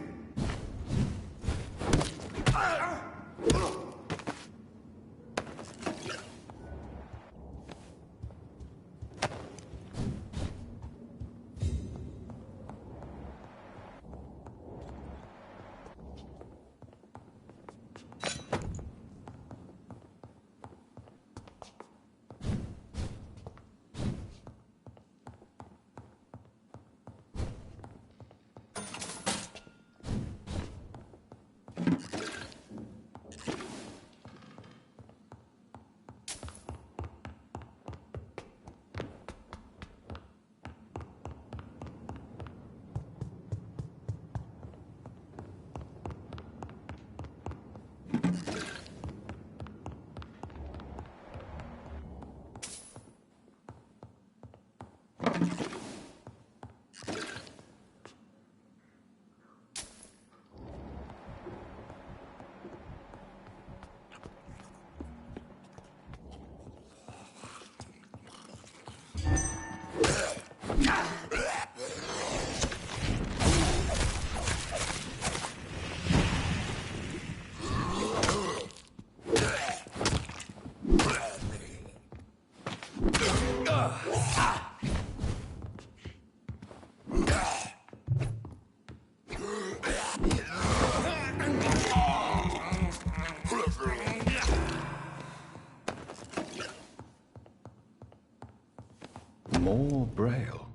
More Braille.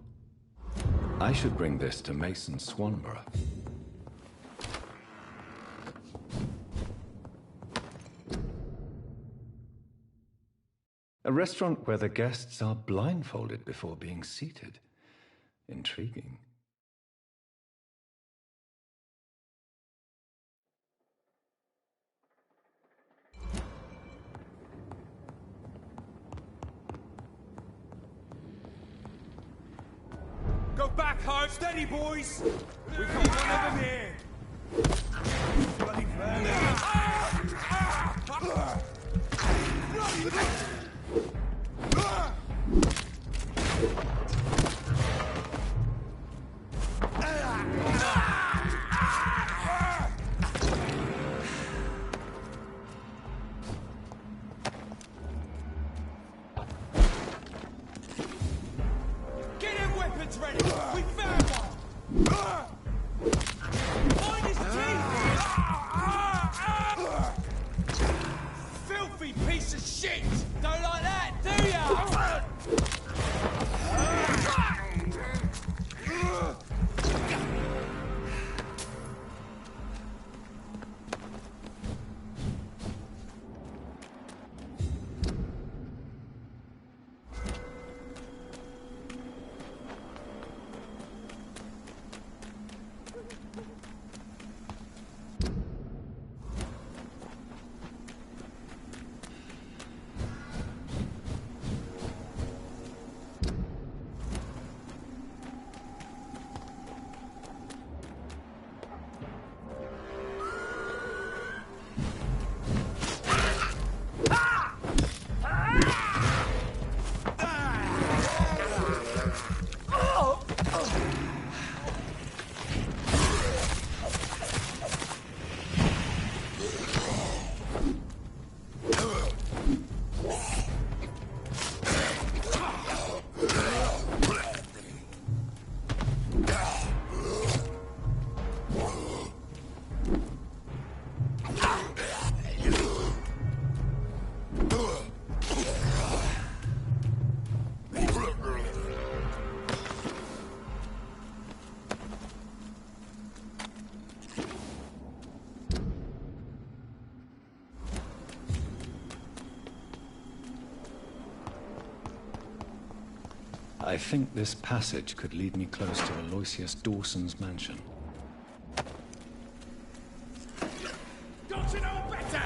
I should bring this to Mason Swanborough. A restaurant where the guests are blindfolded before being seated. Intriguing. Go back home! Steady, boys! We've got one of them here! Bloody ready! We found one! Find his teeth! Filthy piece of shit! Don't like that, do ya? I think this passage could lead me close to Aloysius Dawson's mansion. Don't you know better?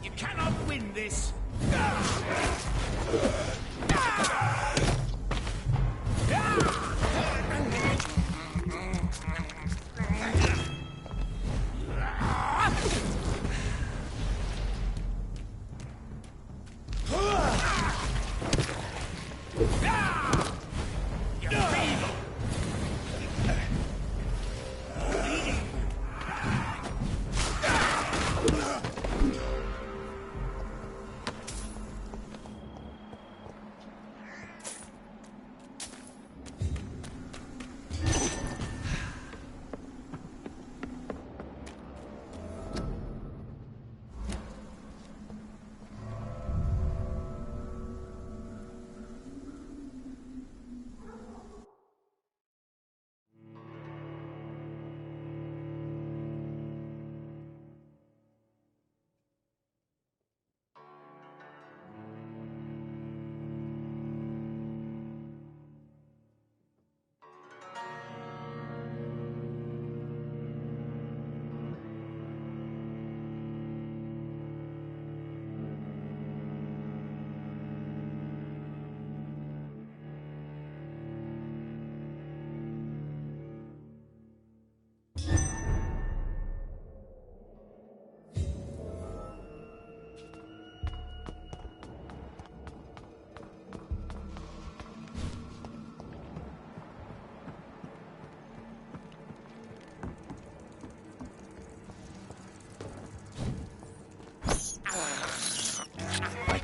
You cannot win this!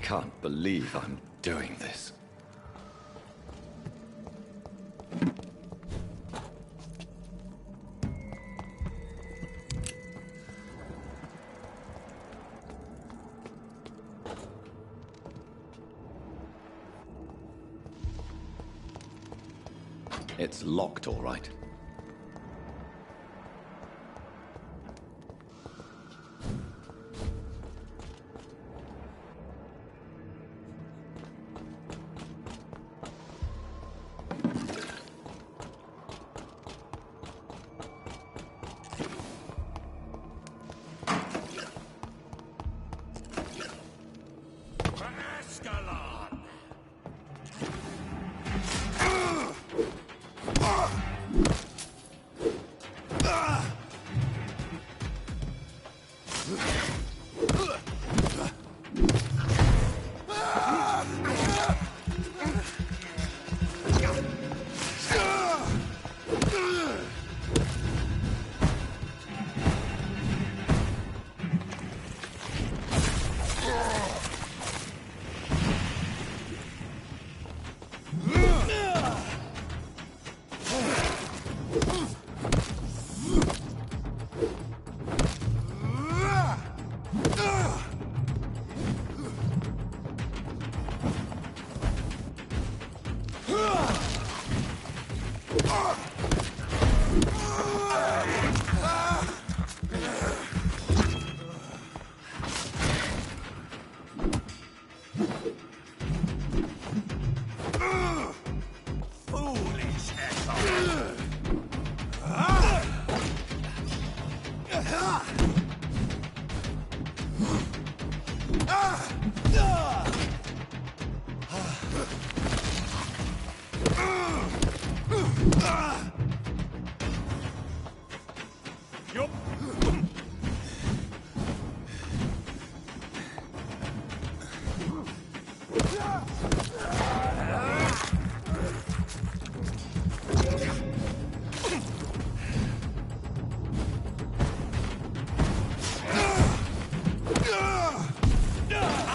can't believe I'm doing this. It's locked, all right. ASCALON!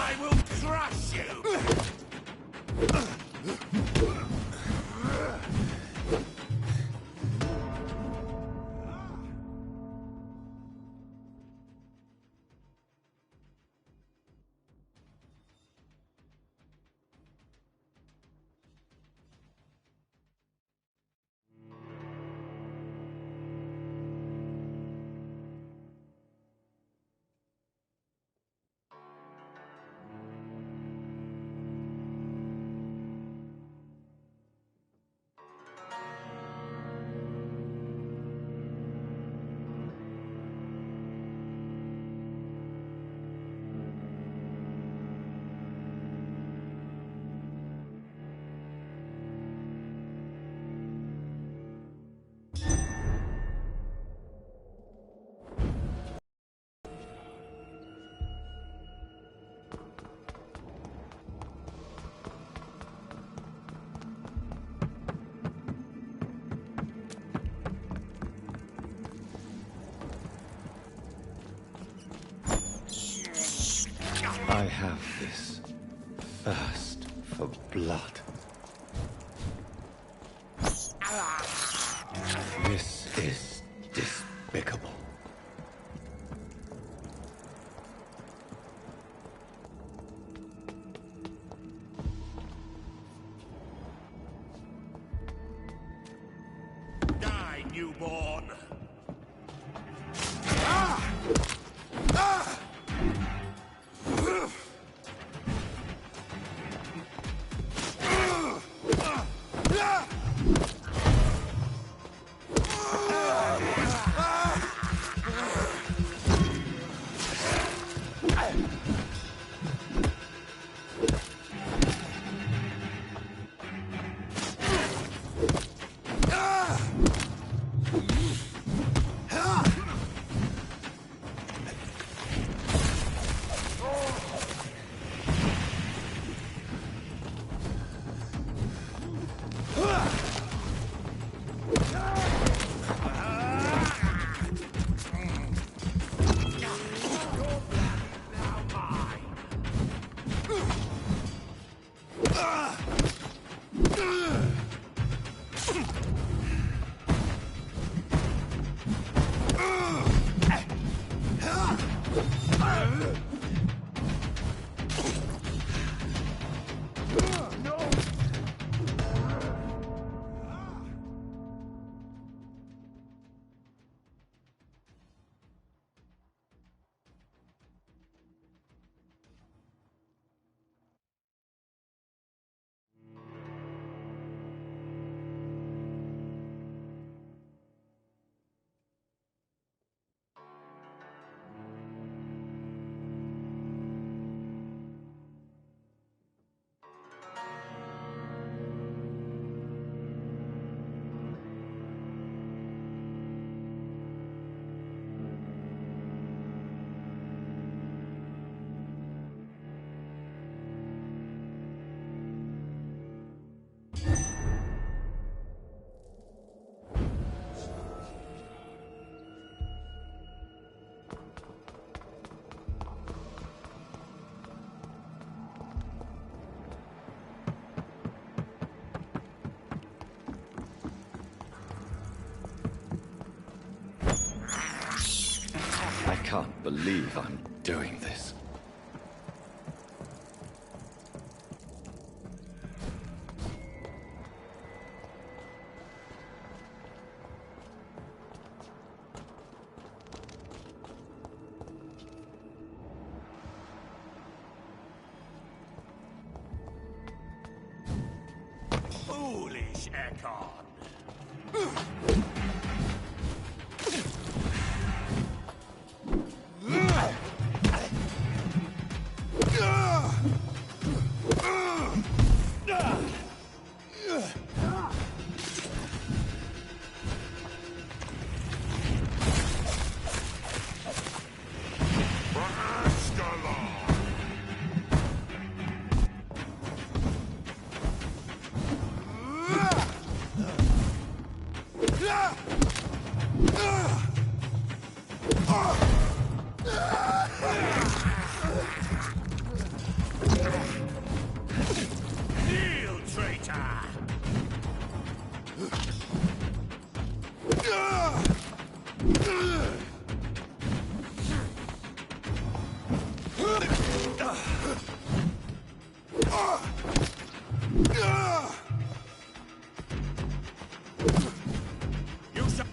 I will crush you! I have this thirst for blood. This is despicable. Die, newborn! can't believe I'm doing this. Foolish Ekon! Kneel, traitor! You shall...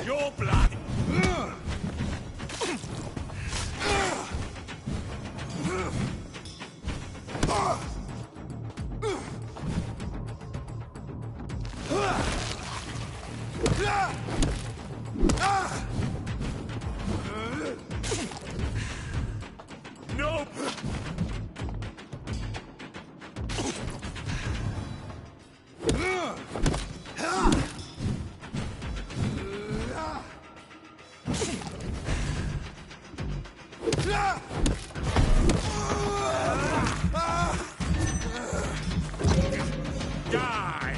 Your blood! Nope! Die!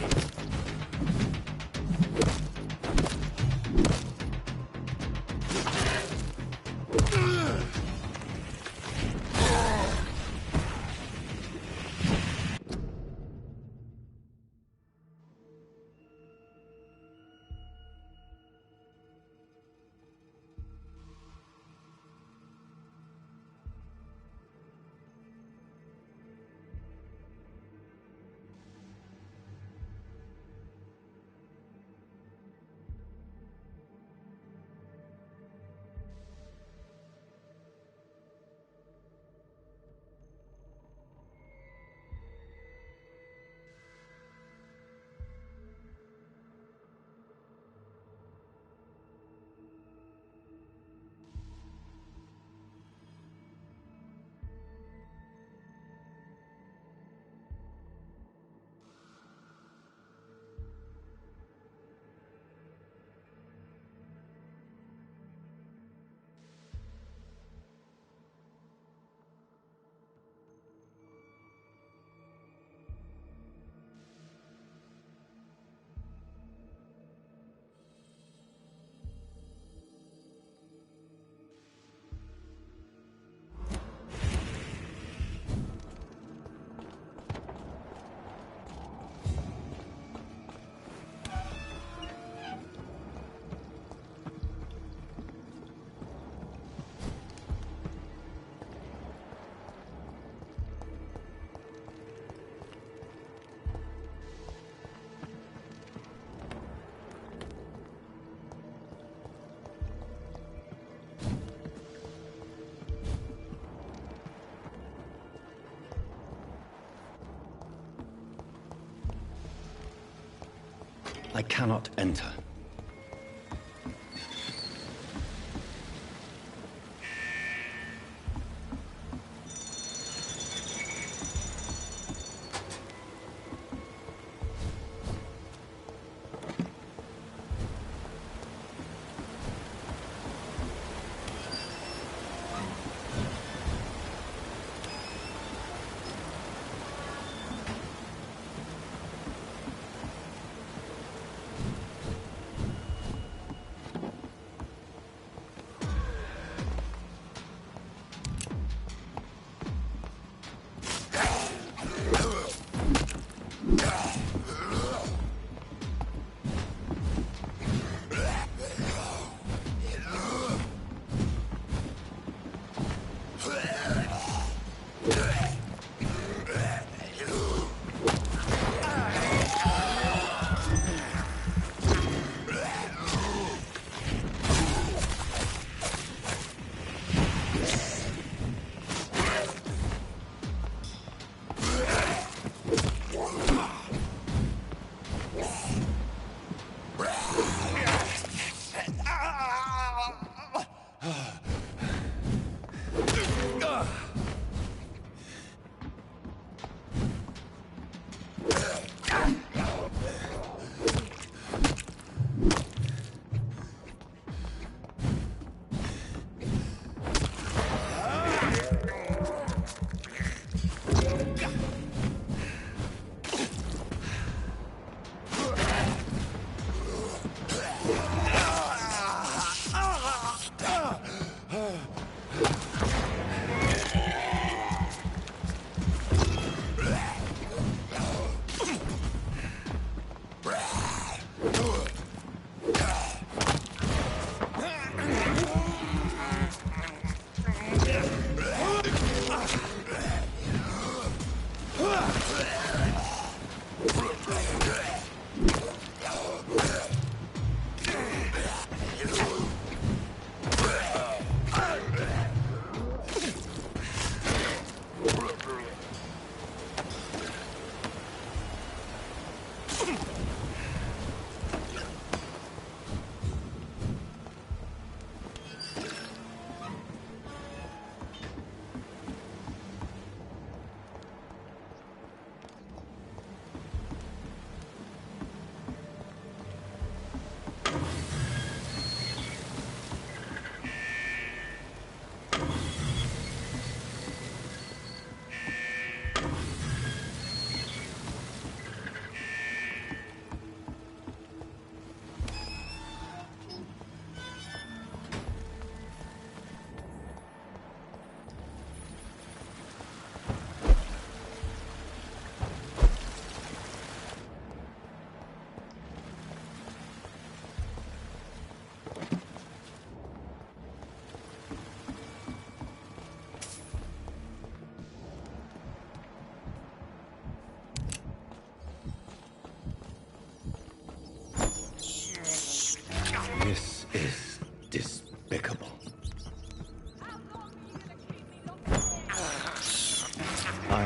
I cannot enter.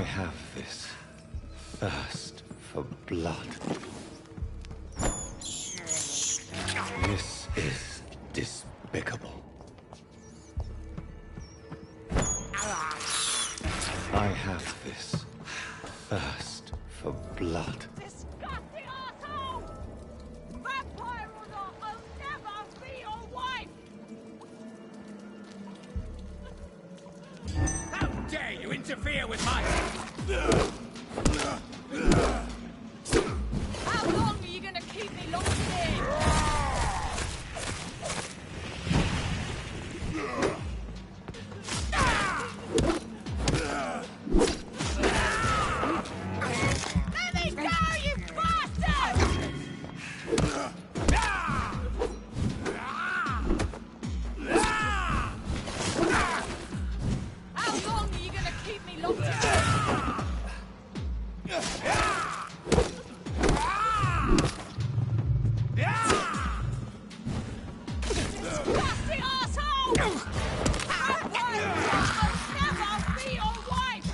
have this thirst for blood. This is despicable. I have this thirst for blood. Disgusting asshole! Vampire or not, I'll never be your wife! How dare you interfere with my... How long are you gonna keep me locked in? Let me go, you bastard! How long are you gonna keep me locked in? Disgusting asshole! Vampire or not, I'll never be your wife!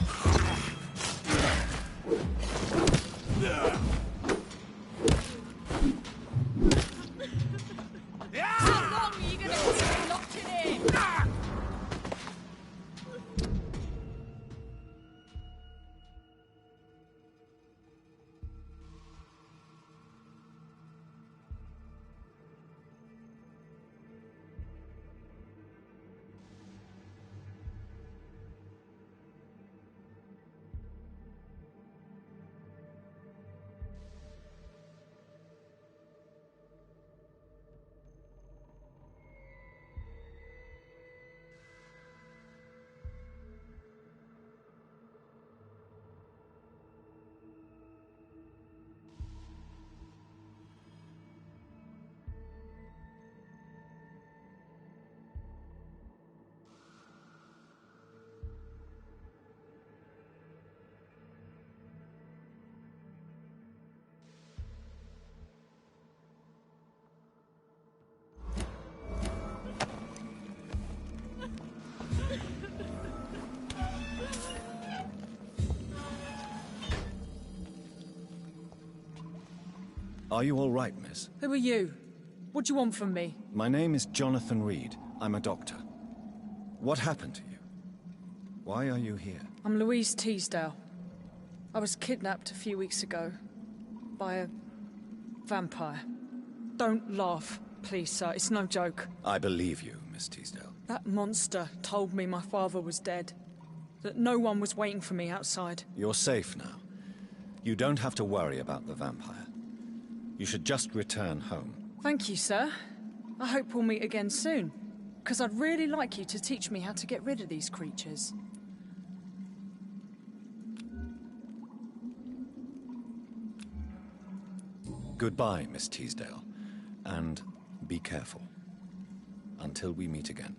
How long are you gonna keep me locked in here? Are you all right, miss? Who are you? What do you want from me? My name is Jonathan Reed. I'm a doctor. What happened to you? Why are you here? I'm Louise Teasdale. I was kidnapped a few weeks ago by a vampire. Don't laugh, please, sir. It's no joke. I believe you, Miss Teasdale. That monster told me my father was dead. That no one was waiting for me outside. You're safe now. You don't have to worry about the vampire. You should just return home. Thank you, sir. I hope we'll meet again soon. Because I'd really like you to teach me how to get rid of these creatures. Goodbye, Miss Teasdale. And be careful. Until we meet again.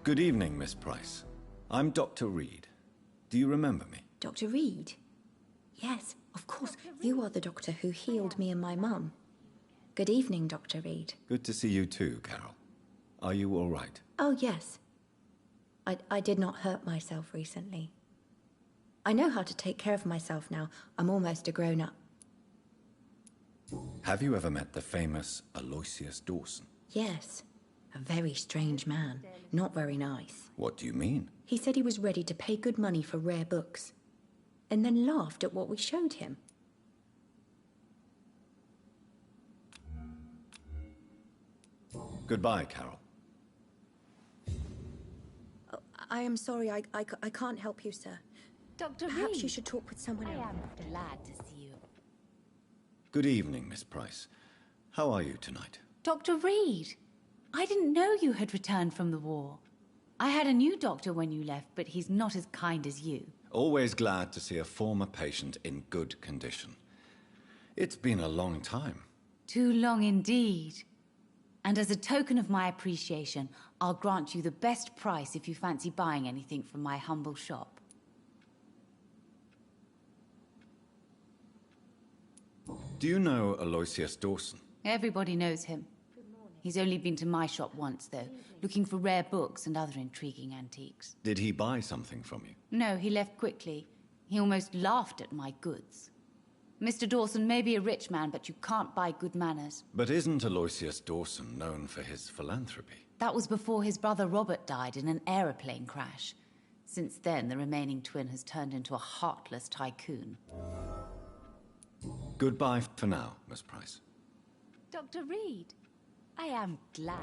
Good evening, Miss Price. I'm Dr. Reed. Do you remember me? Dr. Reed? Yes, of course. You are the doctor who healed me and my mum. Good evening, Dr. Reed. Good to see you too, Carol. Are you all right? Oh, yes. I did not hurt myself recently. I know how to take care of myself now. I'm almost a grown-up. Have you ever met the famous Aloysius Dawson? Yes. A very strange man. Not very nice. What do you mean? He said he was ready to pay good money for rare books, and then laughed at what we showed him. Goodbye, Carol. Oh, I am sorry, I can't help you, sir. Dr. Reed. Perhaps you should talk with someone else. I am glad to see you. Good evening, Miss Price. How are you tonight? Dr. Reed, I didn't know you had returned from the war. I had a new doctor when you left, but he's not as kind as you. Always glad to see a former patient in good condition. It's been a long time. Too long indeed. And as a token of my appreciation, I'll grant you the best price if you fancy buying anything from my humble shop. Do you know Aloysius Dawson? Everybody knows him. He's only been to my shop once, though, looking for rare books and other intriguing antiques. Did he buy something from you? No, he left quickly. He almost laughed at my goods. Mr. Dawson may be a rich man, but you can't buy good manners. But isn't Aloysius Dawson known for his philanthropy? That was before his brother Robert died in an aeroplane crash. Since then, the remaining twin has turned into a heartless tycoon. Goodbye for now, Miss Price. Dr. Reed, I am glad.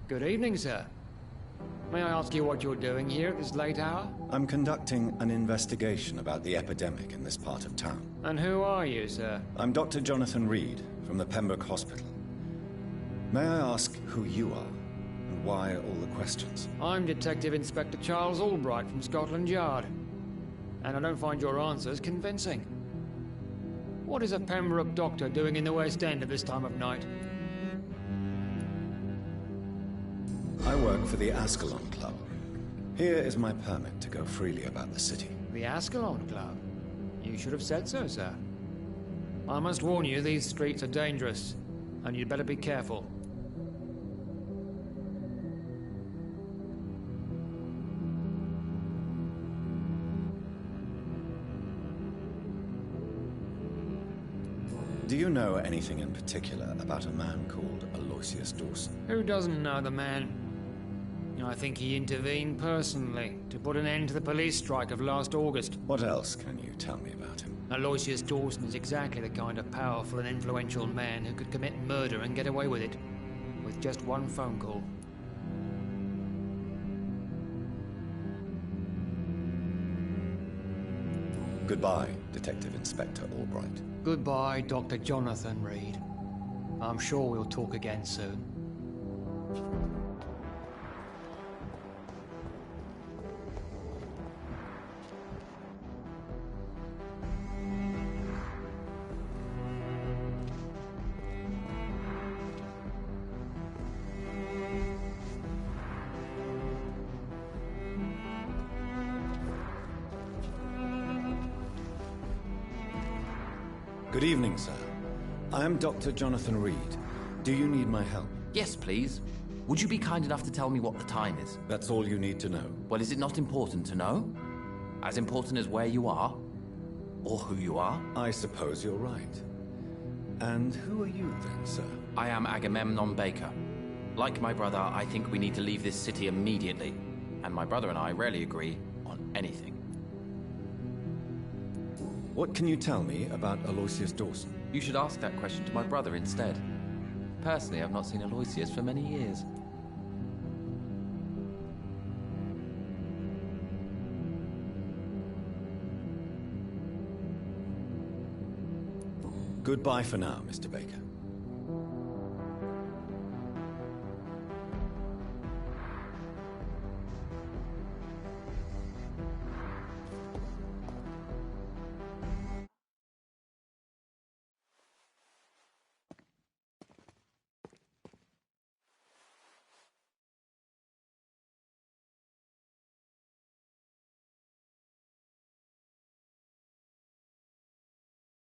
Good evening, sir. May I ask you what you're doing here at this late hour? I'm conducting an investigation about the epidemic in this part of town. And who are you, sir? I'm Dr. Jonathan Reed from the Pembroke Hospital. May I ask who you are and why all the questions? I'm Detective Inspector Charles Albright from Scotland Yard. And I don't find your answers convincing. What is a Pembroke doctor doing in the West End at this time of night? I work for the ASCALON Club. Here is my permit to go freely about the city. The ASCALON Club? You should have said so, sir. I must warn you, these streets are dangerous, and you'd better be careful. Do you know anything in particular about a man called Aloysius Dawson? Who doesn't know the man? I think he intervened personally to put an end to the police strike of last August. What else can you tell me about him? Aloysius Dawson is exactly the kind of powerful and influential man who could commit murder and get away with it, with just one phone call. Goodbye, Detective Inspector Albright. Goodbye, Dr. Jonathan Reed. I'm sure we'll talk again soon. Good evening, sir. I am Dr. Jonathan Reed. Do you need my help? Yes, please. Would you be kind enough to tell me what the time is? That's all you need to know. Well, is it not important to know? As important as where you are? Or who you are? I suppose you're right. And who are you then, sir? I am Agamemnon Baker. Like my brother, I think we need to leave this city immediately. and my brother and I rarely agree on anything. What can you tell me about Aloysius Dawson? You should ask that question to my brother instead. Personally, I've not seen Aloysius for many years. Goodbye for now, Mr. Baker.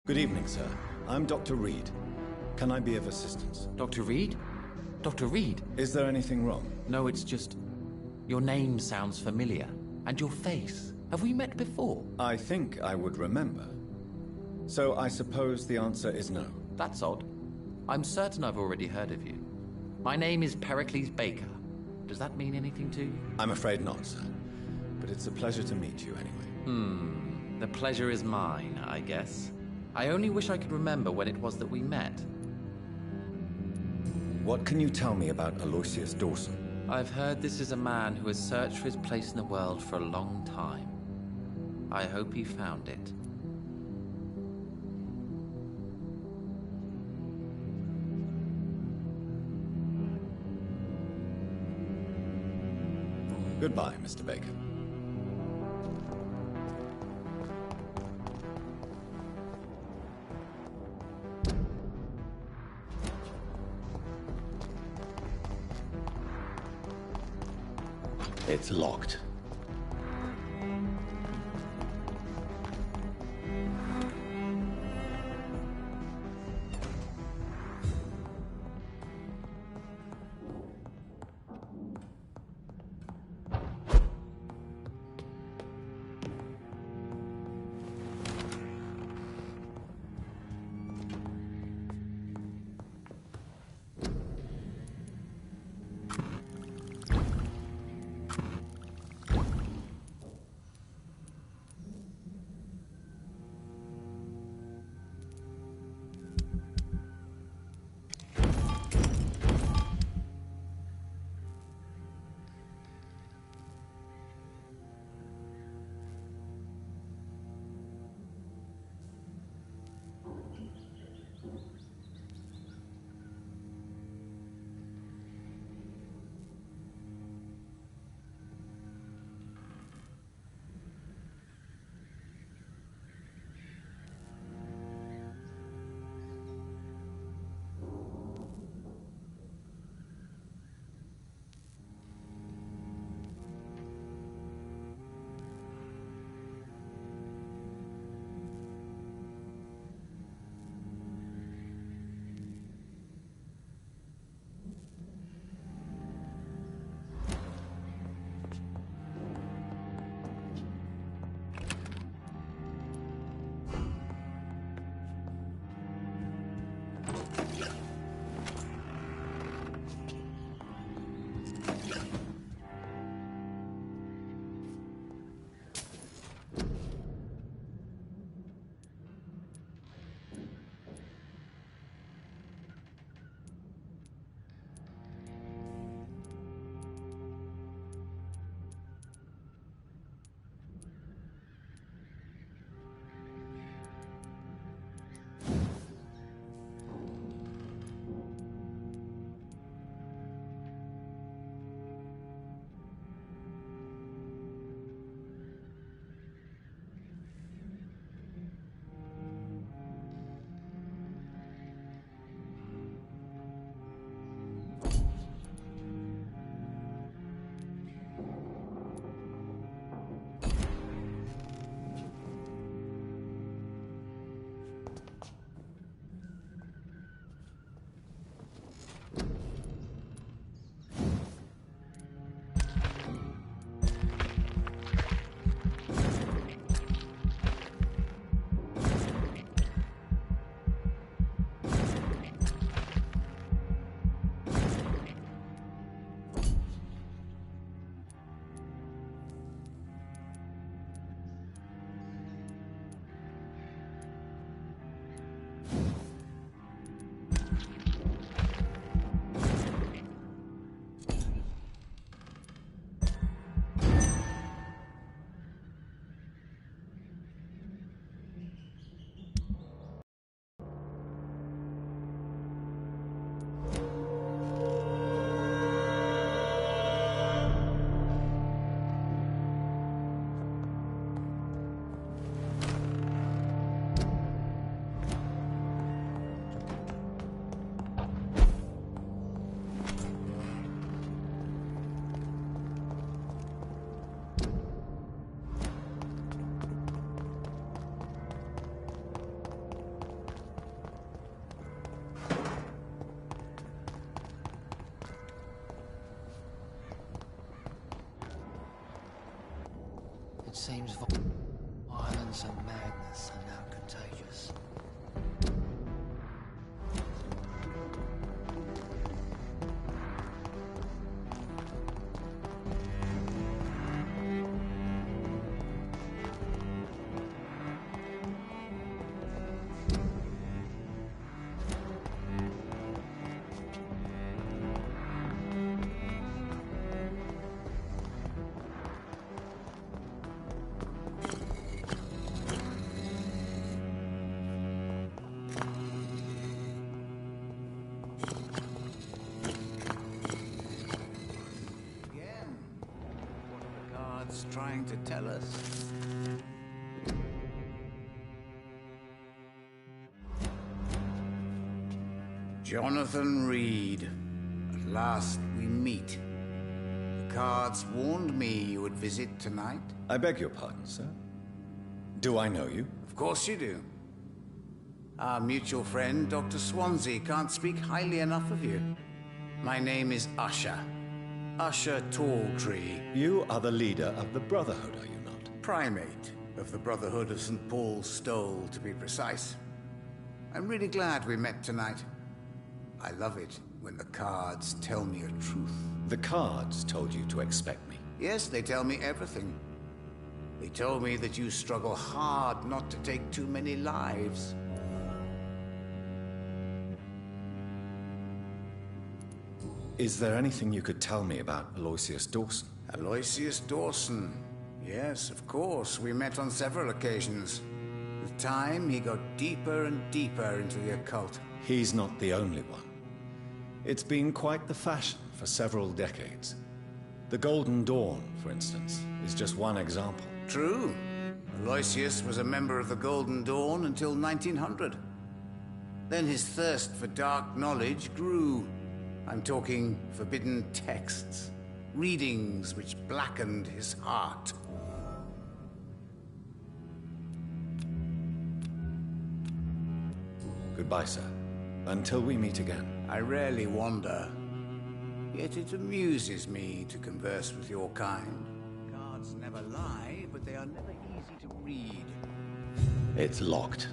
Good evening, sir. I'm Dr. Reed. Can I be of assistance? Dr. Reed? Dr. Reed? Is there anything wrong? No, it's just... your name sounds familiar. And your face. Have we met before? I think I would remember. So I suppose the answer is no. That's odd. I'm certain I've already heard of you. My name is Pericles Baker. Does that mean anything to you? I'm afraid not, sir. But it's a pleasure to meet you anyway. The pleasure is mine, I guess. I only wish I could remember when it was that we met. What can you tell me about Aloysius Dawson? I've heard this is a man who has searched for his place in the world for a long time. I hope he found it. Goodbye, Mr. Baker. It's locked. seems violence and madness are now contagious. Trying to tell us. Jonathan Reed. At last we meet. The cards warned me you would visit tonight. I beg your pardon, sir. Do I know you? Of course you do. Our mutual friend, Dr. Swansea, can't speak highly enough of you. My name is Usher. Usher Talltree. You are the leader of the Brotherhood, are you not? Primate of the Brotherhood of St. Paul's Stole, to be precise. I'm really glad we met tonight. I love it when the cards tell me a truth. The cards told you to expect me? Yes, they tell me everything. They told me that you struggle hard not to take too many lives. Is there anything you could tell me about Aloysius Dawson? Aloysius Dawson? Yes, of course. We met on several occasions. With time, he got deeper and deeper into the occult. He's not the only one. It's been quite the fashion for several decades. The Golden Dawn, for instance, is just one example. True. Aloysius was a member of the Golden Dawn until 1900. Then his thirst for dark knowledge grew. I'm talking forbidden texts, readings which blackened his heart. Goodbye, sir. Until we meet again. I rarely wander, yet it amuses me to converse with your kind. Cards never lie, but they are never easy to read. It's locked.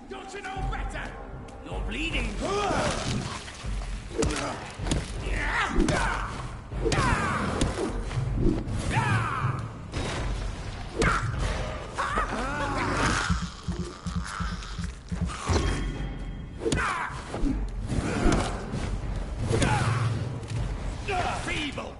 Don't you know better? You're bleeding. Feeble.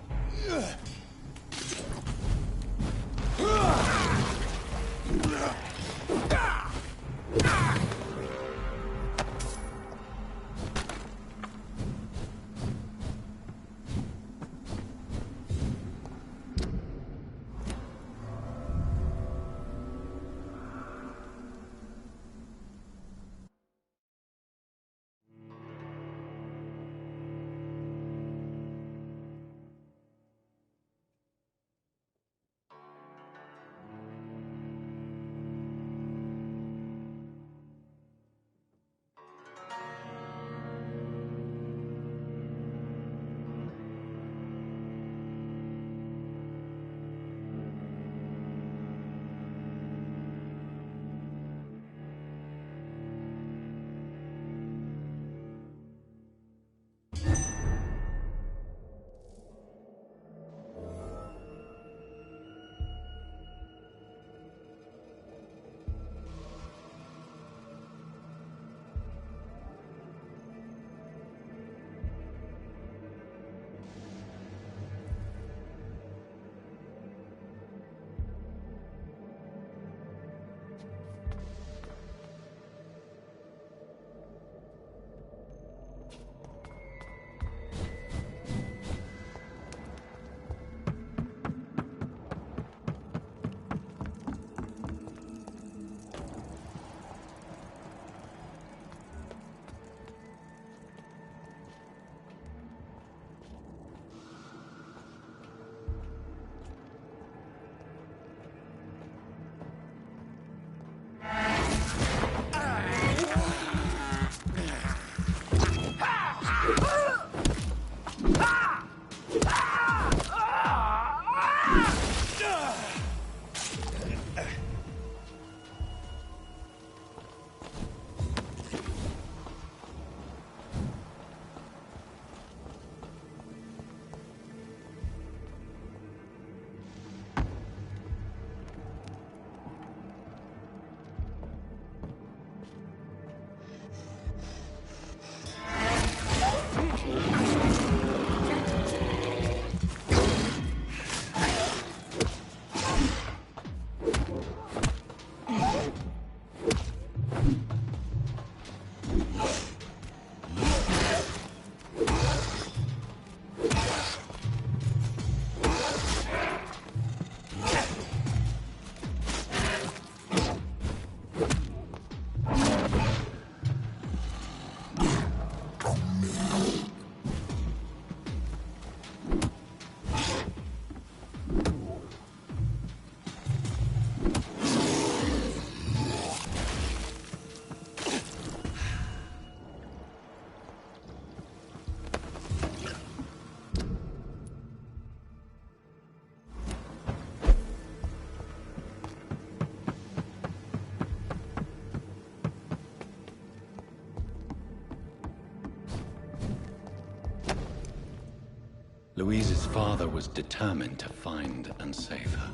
Louise's father was determined to find and save her.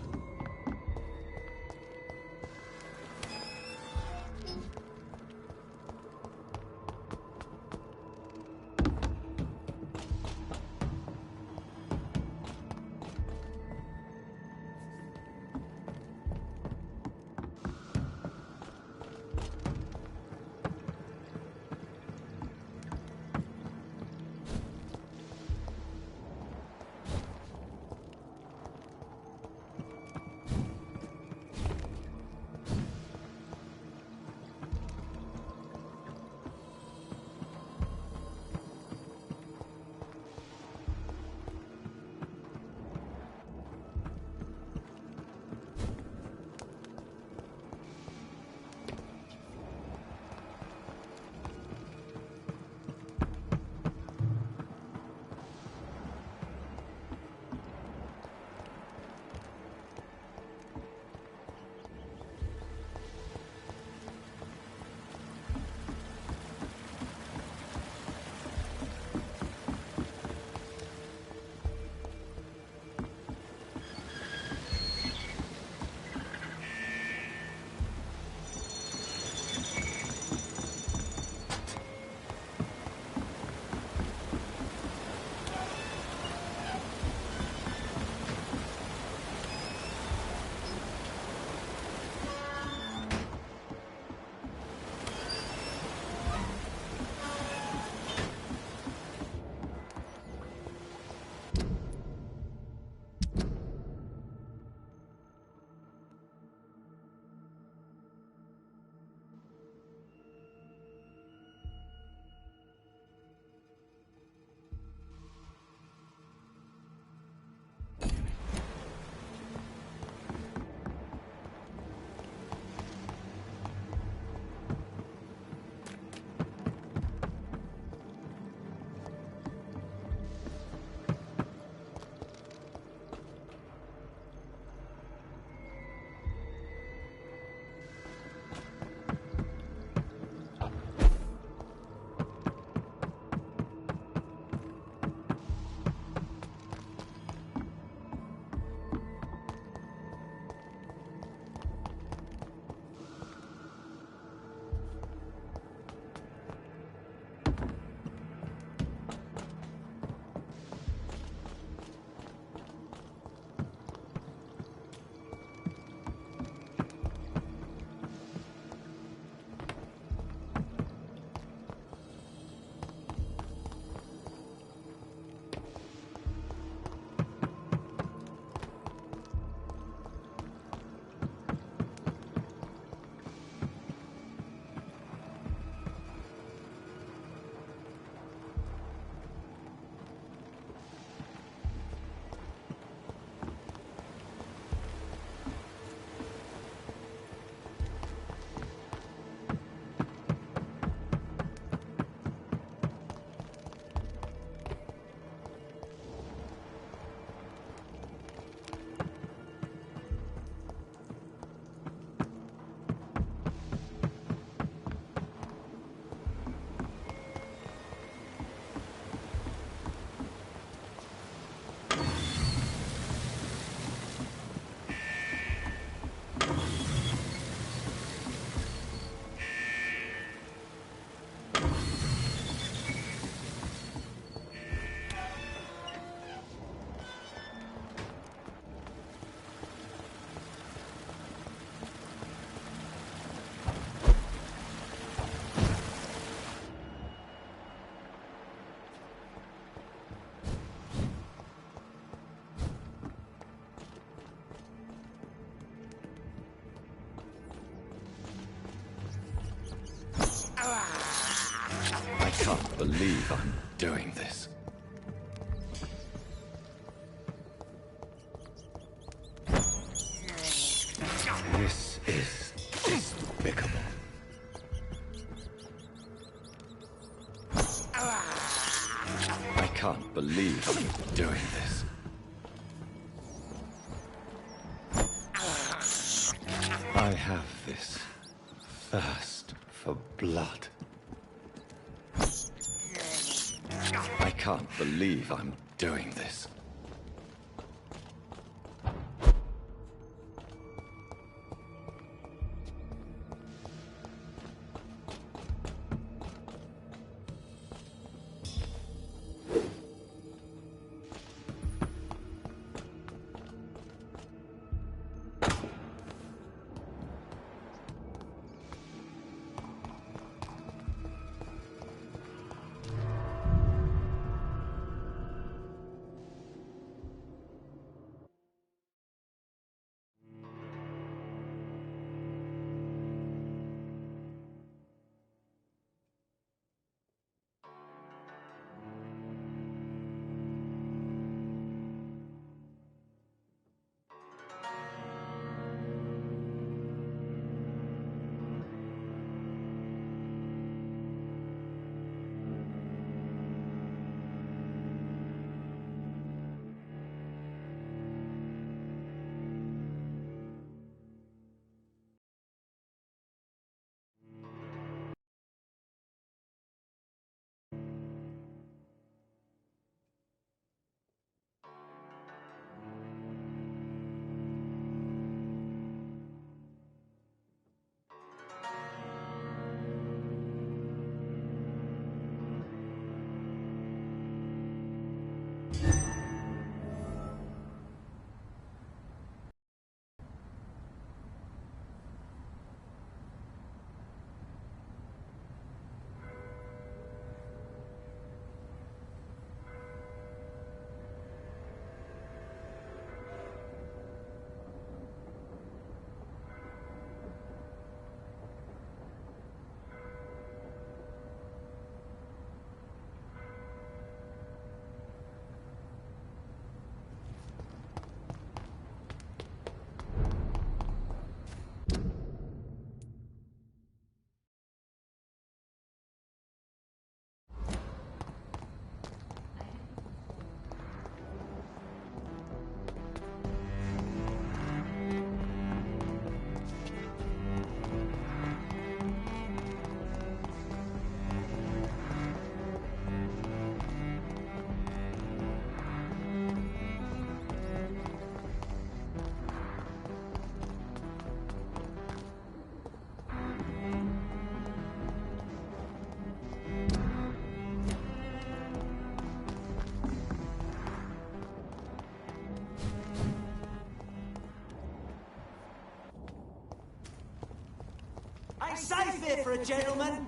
can't believe I'm doing this. This is despicable. I can't believe I'm doing this. I have this thirst for blood. I can't believe I'm doing this. Ain't safe here for a gentleman.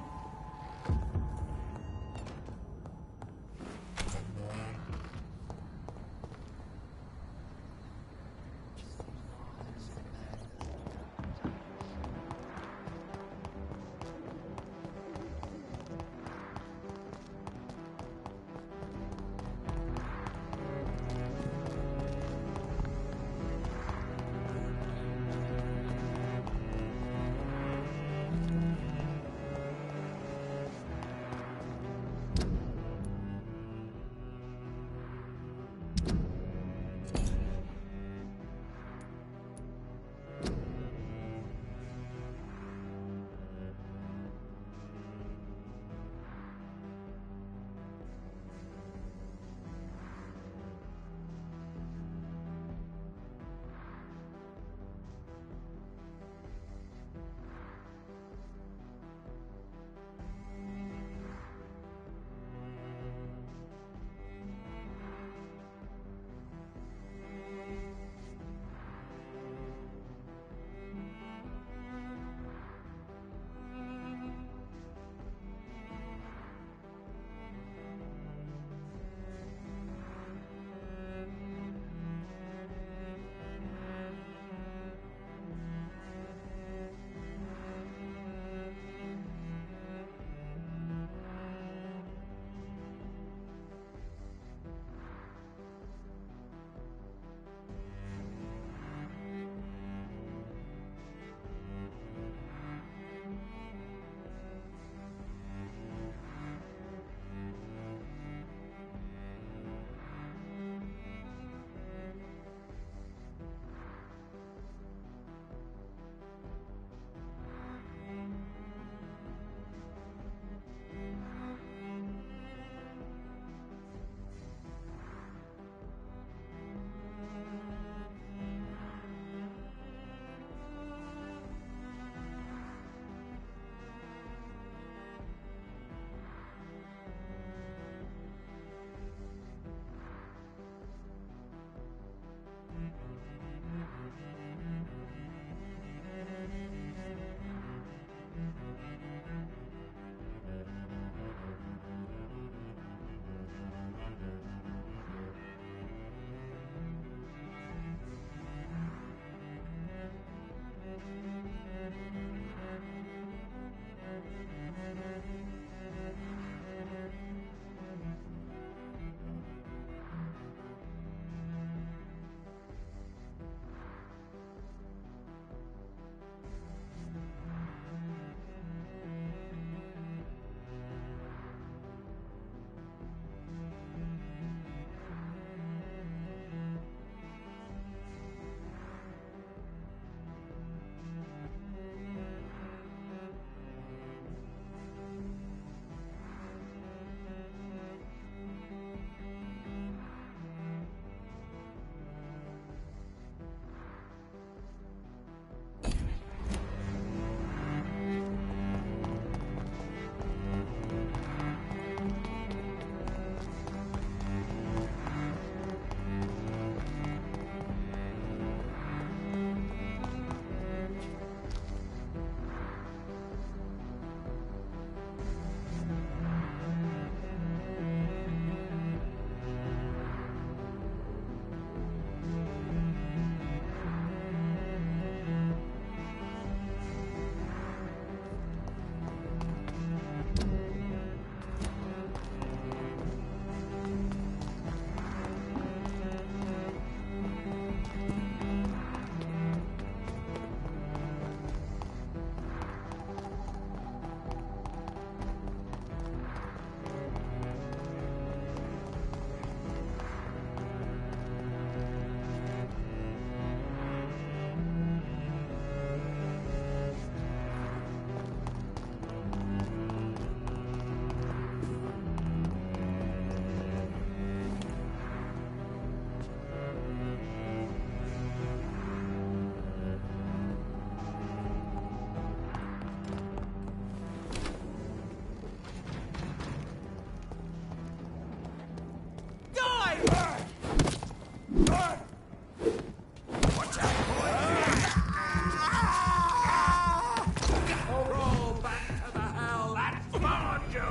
Roll back to the hell that spawned you!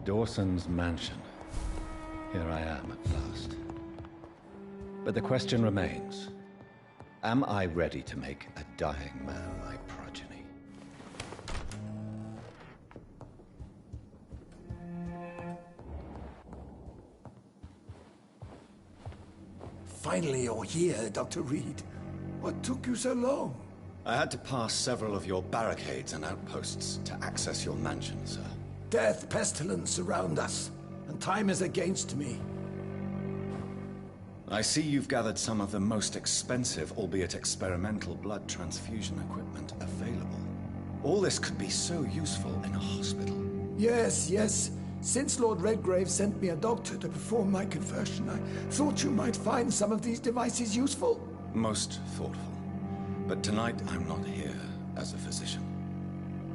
Dawson's mansion. Here I am at last. But the question remains, am I ready to make a dying man my progeny? Finally you're here, Dr. Reed. What took you so long? I had to pass several of your barricades and outposts to access your mansion, sir. Death, pestilence surround us, and time is against me. I see you've gathered some of the most expensive, albeit experimental, blood transfusion equipment available. All this could be so useful in a hospital. Yes, yes. Since Lord Redgrave sent me a doctor to perform my conversion, I thought you might find some of these devices useful. Most thoughtful. But tonight I'm not here as a physician.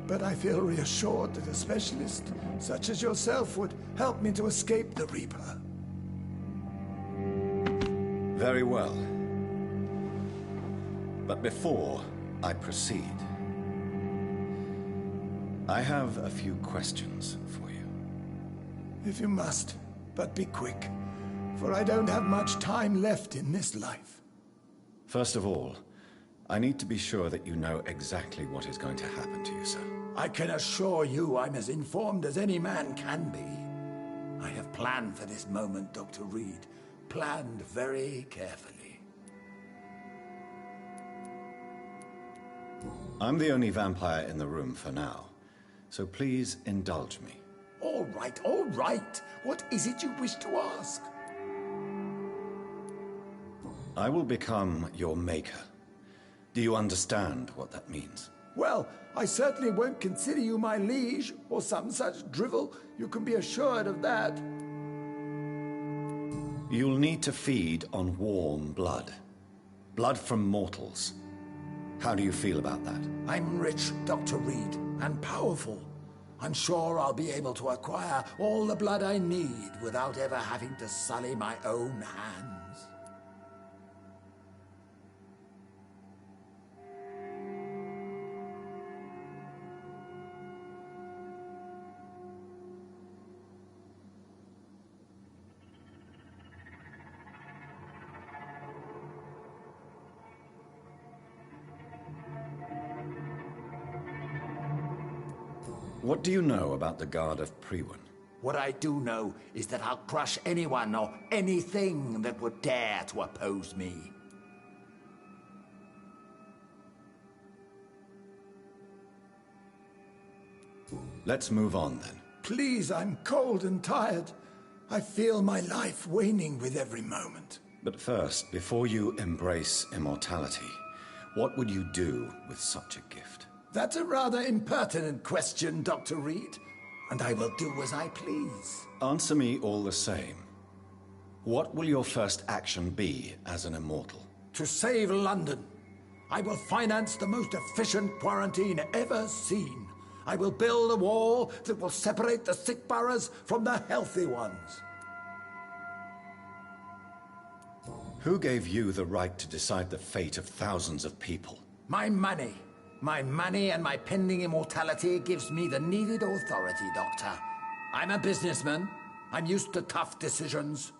But I feel reassured that a specialist such as yourself would help me to escape the Reaper. Very well. But before I proceed, I have a few questions for you. If you must, but be quick, for I don't have much time left in this life. First of all, I need to be sure that you know exactly what is going to happen to you, sir. I can assure you I'm as informed as any man can be. I have planned for this moment, Dr. Reed. Planned very carefully. I'm the only vampire in the room for now, so please indulge me. All right, all right. What is it you wish to ask? I will become your maker. Do you understand what that means? Well, I certainly won't consider you my liege, or some such drivel. You can be assured of that. You'll need to feed on warm blood. Blood from mortals. How do you feel about that? I'm rich, Dr. Reed, and powerful. I'm sure I'll be able to acquire all the blood I need without ever having to sully my own hands. What do you know about the Guard of Priwen? What I do know is that I'll crush anyone or anything that would dare to oppose me. Let's move on then. Please, I'm cold and tired. I feel my life waning with every moment. But first, before you embrace immortality, what would you do with such a gift? That's a rather impertinent question, Dr. Reed. And I will do as I please. Answer me all the same. What will your first action be as an immortal? To save London. I will finance the most efficient quarantine ever seen. I will build a wall that will separate the sick boroughs from the healthy ones. Who gave you the right to decide the fate of thousands of people? My money. My money and my pending immortality gives me the needed authority, Doctor. I'm a businessman. I'm used to tough decisions.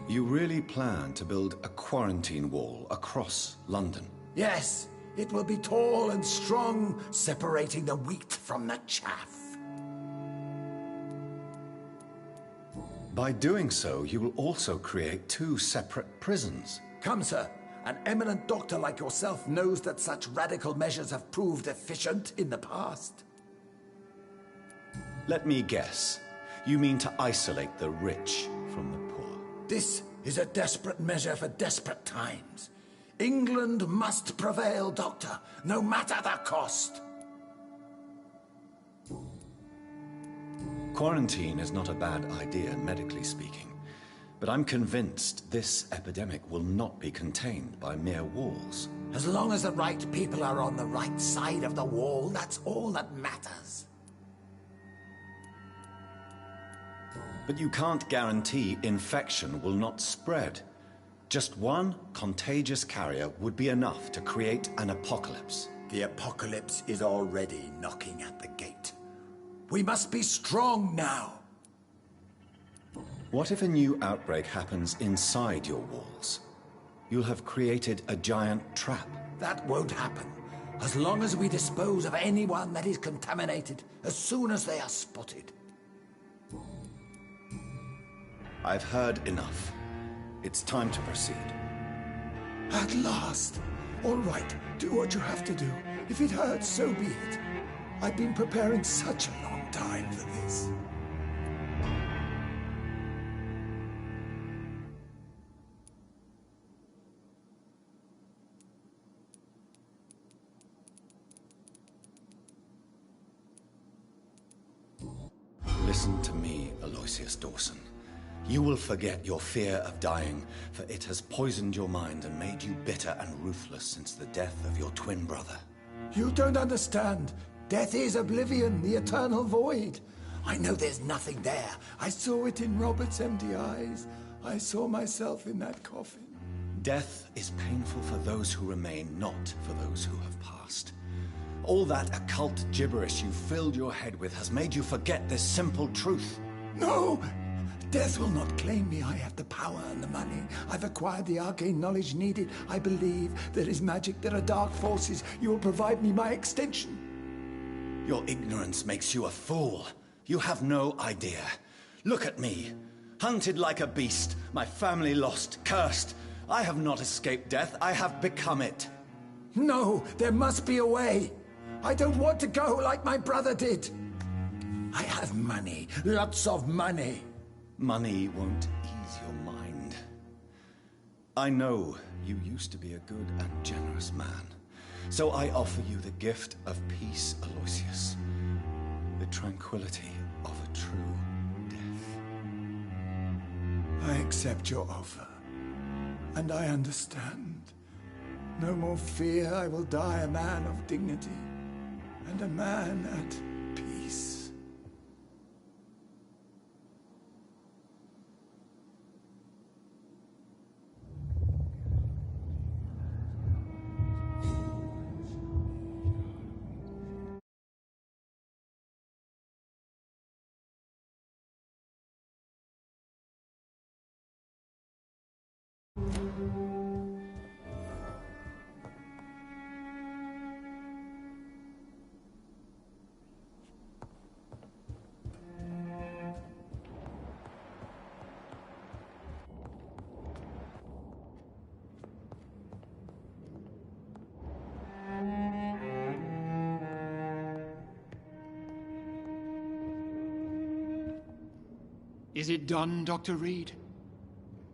You really plan to build a quarantine wall across London? Yes, it will be tall and strong, separating the wheat from the chaff. By doing so, you will also create 2 separate prisons. Come, sir. An eminent doctor like yourself knows that such radical measures have proved efficient in the past. Let me guess. You mean to isolate the rich from the poor? This is a desperate measure for desperate times. England must prevail, Doctor, no matter the cost. Quarantine is not a bad idea, medically speaking. But I'm convinced this epidemic will not be contained by mere walls. As long as the right people are on the right side of the wall, that's all that matters. But you can't guarantee infection will not spread. Just one contagious carrier would be enough to create an apocalypse. The apocalypse is already knocking at the gate. We must be strong now. What if a new outbreak happens inside your walls? You'll have created a giant trap. That won't happen. As long as we dispose of anyone that is contaminated, as soon as they are spotted. I've heard enough. It's time to proceed. At last. All right, do what you have to do. If it hurts, so be it. I've been preparing such a long time for this. Listen to me, Aloysius Dawson. You will forget your fear of dying, for it has poisoned your mind and made you bitter and ruthless since the death of your twin brother. You don't understand. Death is oblivion, the eternal void. I know there's nothing there. I saw it in Robert's empty eyes. I saw myself in that coffin. Death is painful for those who remain, not for those who have passed. All that occult gibberish you filled your head with has made you forget this simple truth. No! Death will not claim me. I have the power and the money. I've acquired the arcane knowledge needed. I believe there is magic, there are dark forces. You will provide me my extension. Your ignorance makes you a fool. You have no idea. Look at me. Hunted like a beast, my family lost, cursed. I have not escaped death, I have become it. No, there must be a way. I don't want to go like my brother did. I have money, lots of money. Money won't ease your mind. I know you used to be a good and generous man. So I offer you the gift of peace, Aloysius. The tranquility of a true death. I accept your offer. And I understand. No more fear, I will die a man of dignity. And a man at peace. Is it done, Dr. Reed?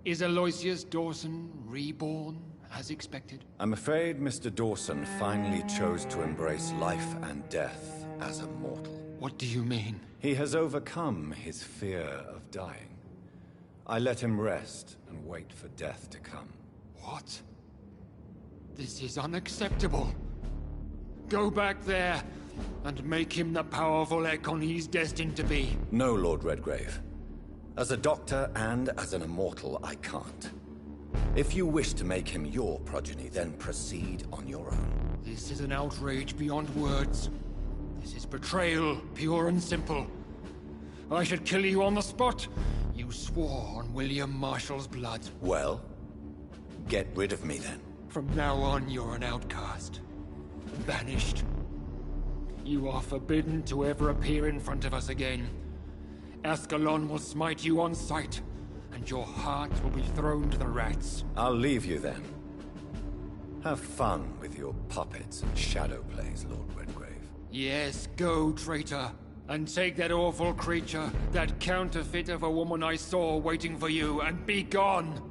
Is Aloysius Dawson reborn, as expected? I'm afraid Mr. Dawson finally chose to embrace life and death as a mortal. What do you mean? He has overcome his fear of dying. I let him rest and wait for death to come. What? This is unacceptable. Go back there and make him the powerful Ekon he's destined to be. No, Lord Redgrave. As a doctor and as an immortal, I can't. If you wish to make him your progeny, then proceed on your own. This is an outrage beyond words. This is betrayal, pure and simple. I should kill you on the spot. You swore on William Marshall's blood. Well, get rid of me then. From now on, you're an outcast. Banished. You are forbidden to ever appear in front of us again. ASCALON will smite you on sight, and your heart will be thrown to the rats. I'll leave you then. Have fun with your puppets and shadow plays, Lord Redgrave. Yes, go, traitor. And take that awful creature, that counterfeit of a woman I saw waiting for you, and be gone!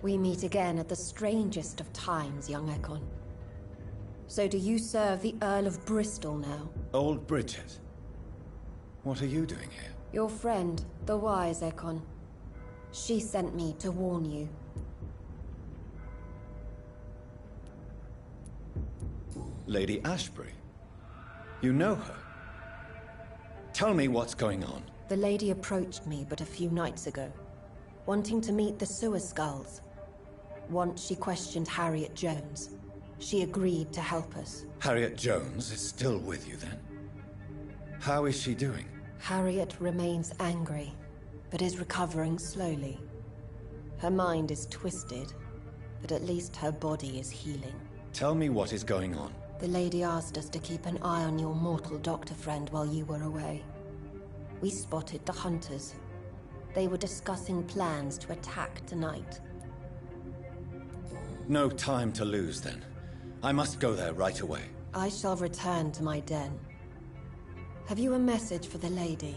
We meet again at the strangest of times, young Ekon. So do you serve the Earl of Bristol now? Old Bridget. What are you doing here? Your friend, the wise Ekon. She sent me to warn you. Lady Ashbury. You know her? Tell me what's going on. The lady approached me but a few nights ago, wanting to meet the sewer skulls. Once she questioned Harriet Jones. She agreed to help us. Harriet Jones is still with you then? How is she doing? Harriet remains angry, but is recovering slowly. Her mind is twisted, but at least her body is healing. Tell me what is going on. The lady asked us to keep an eye on your mortal doctor friend while you were away. We spotted the hunters. They were discussing plans to attack tonight. No time to lose then. I must go there right away. I shall return to my den. Have you a message for the lady?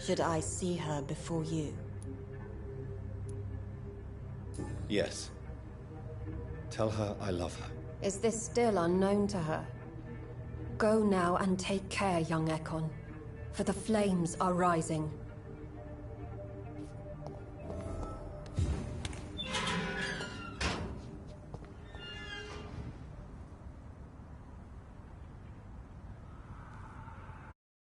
Should I see her before you? Yes. Tell her I love her. Is this still unknown to her? Go now and take care, young Ekon, for the flames are rising.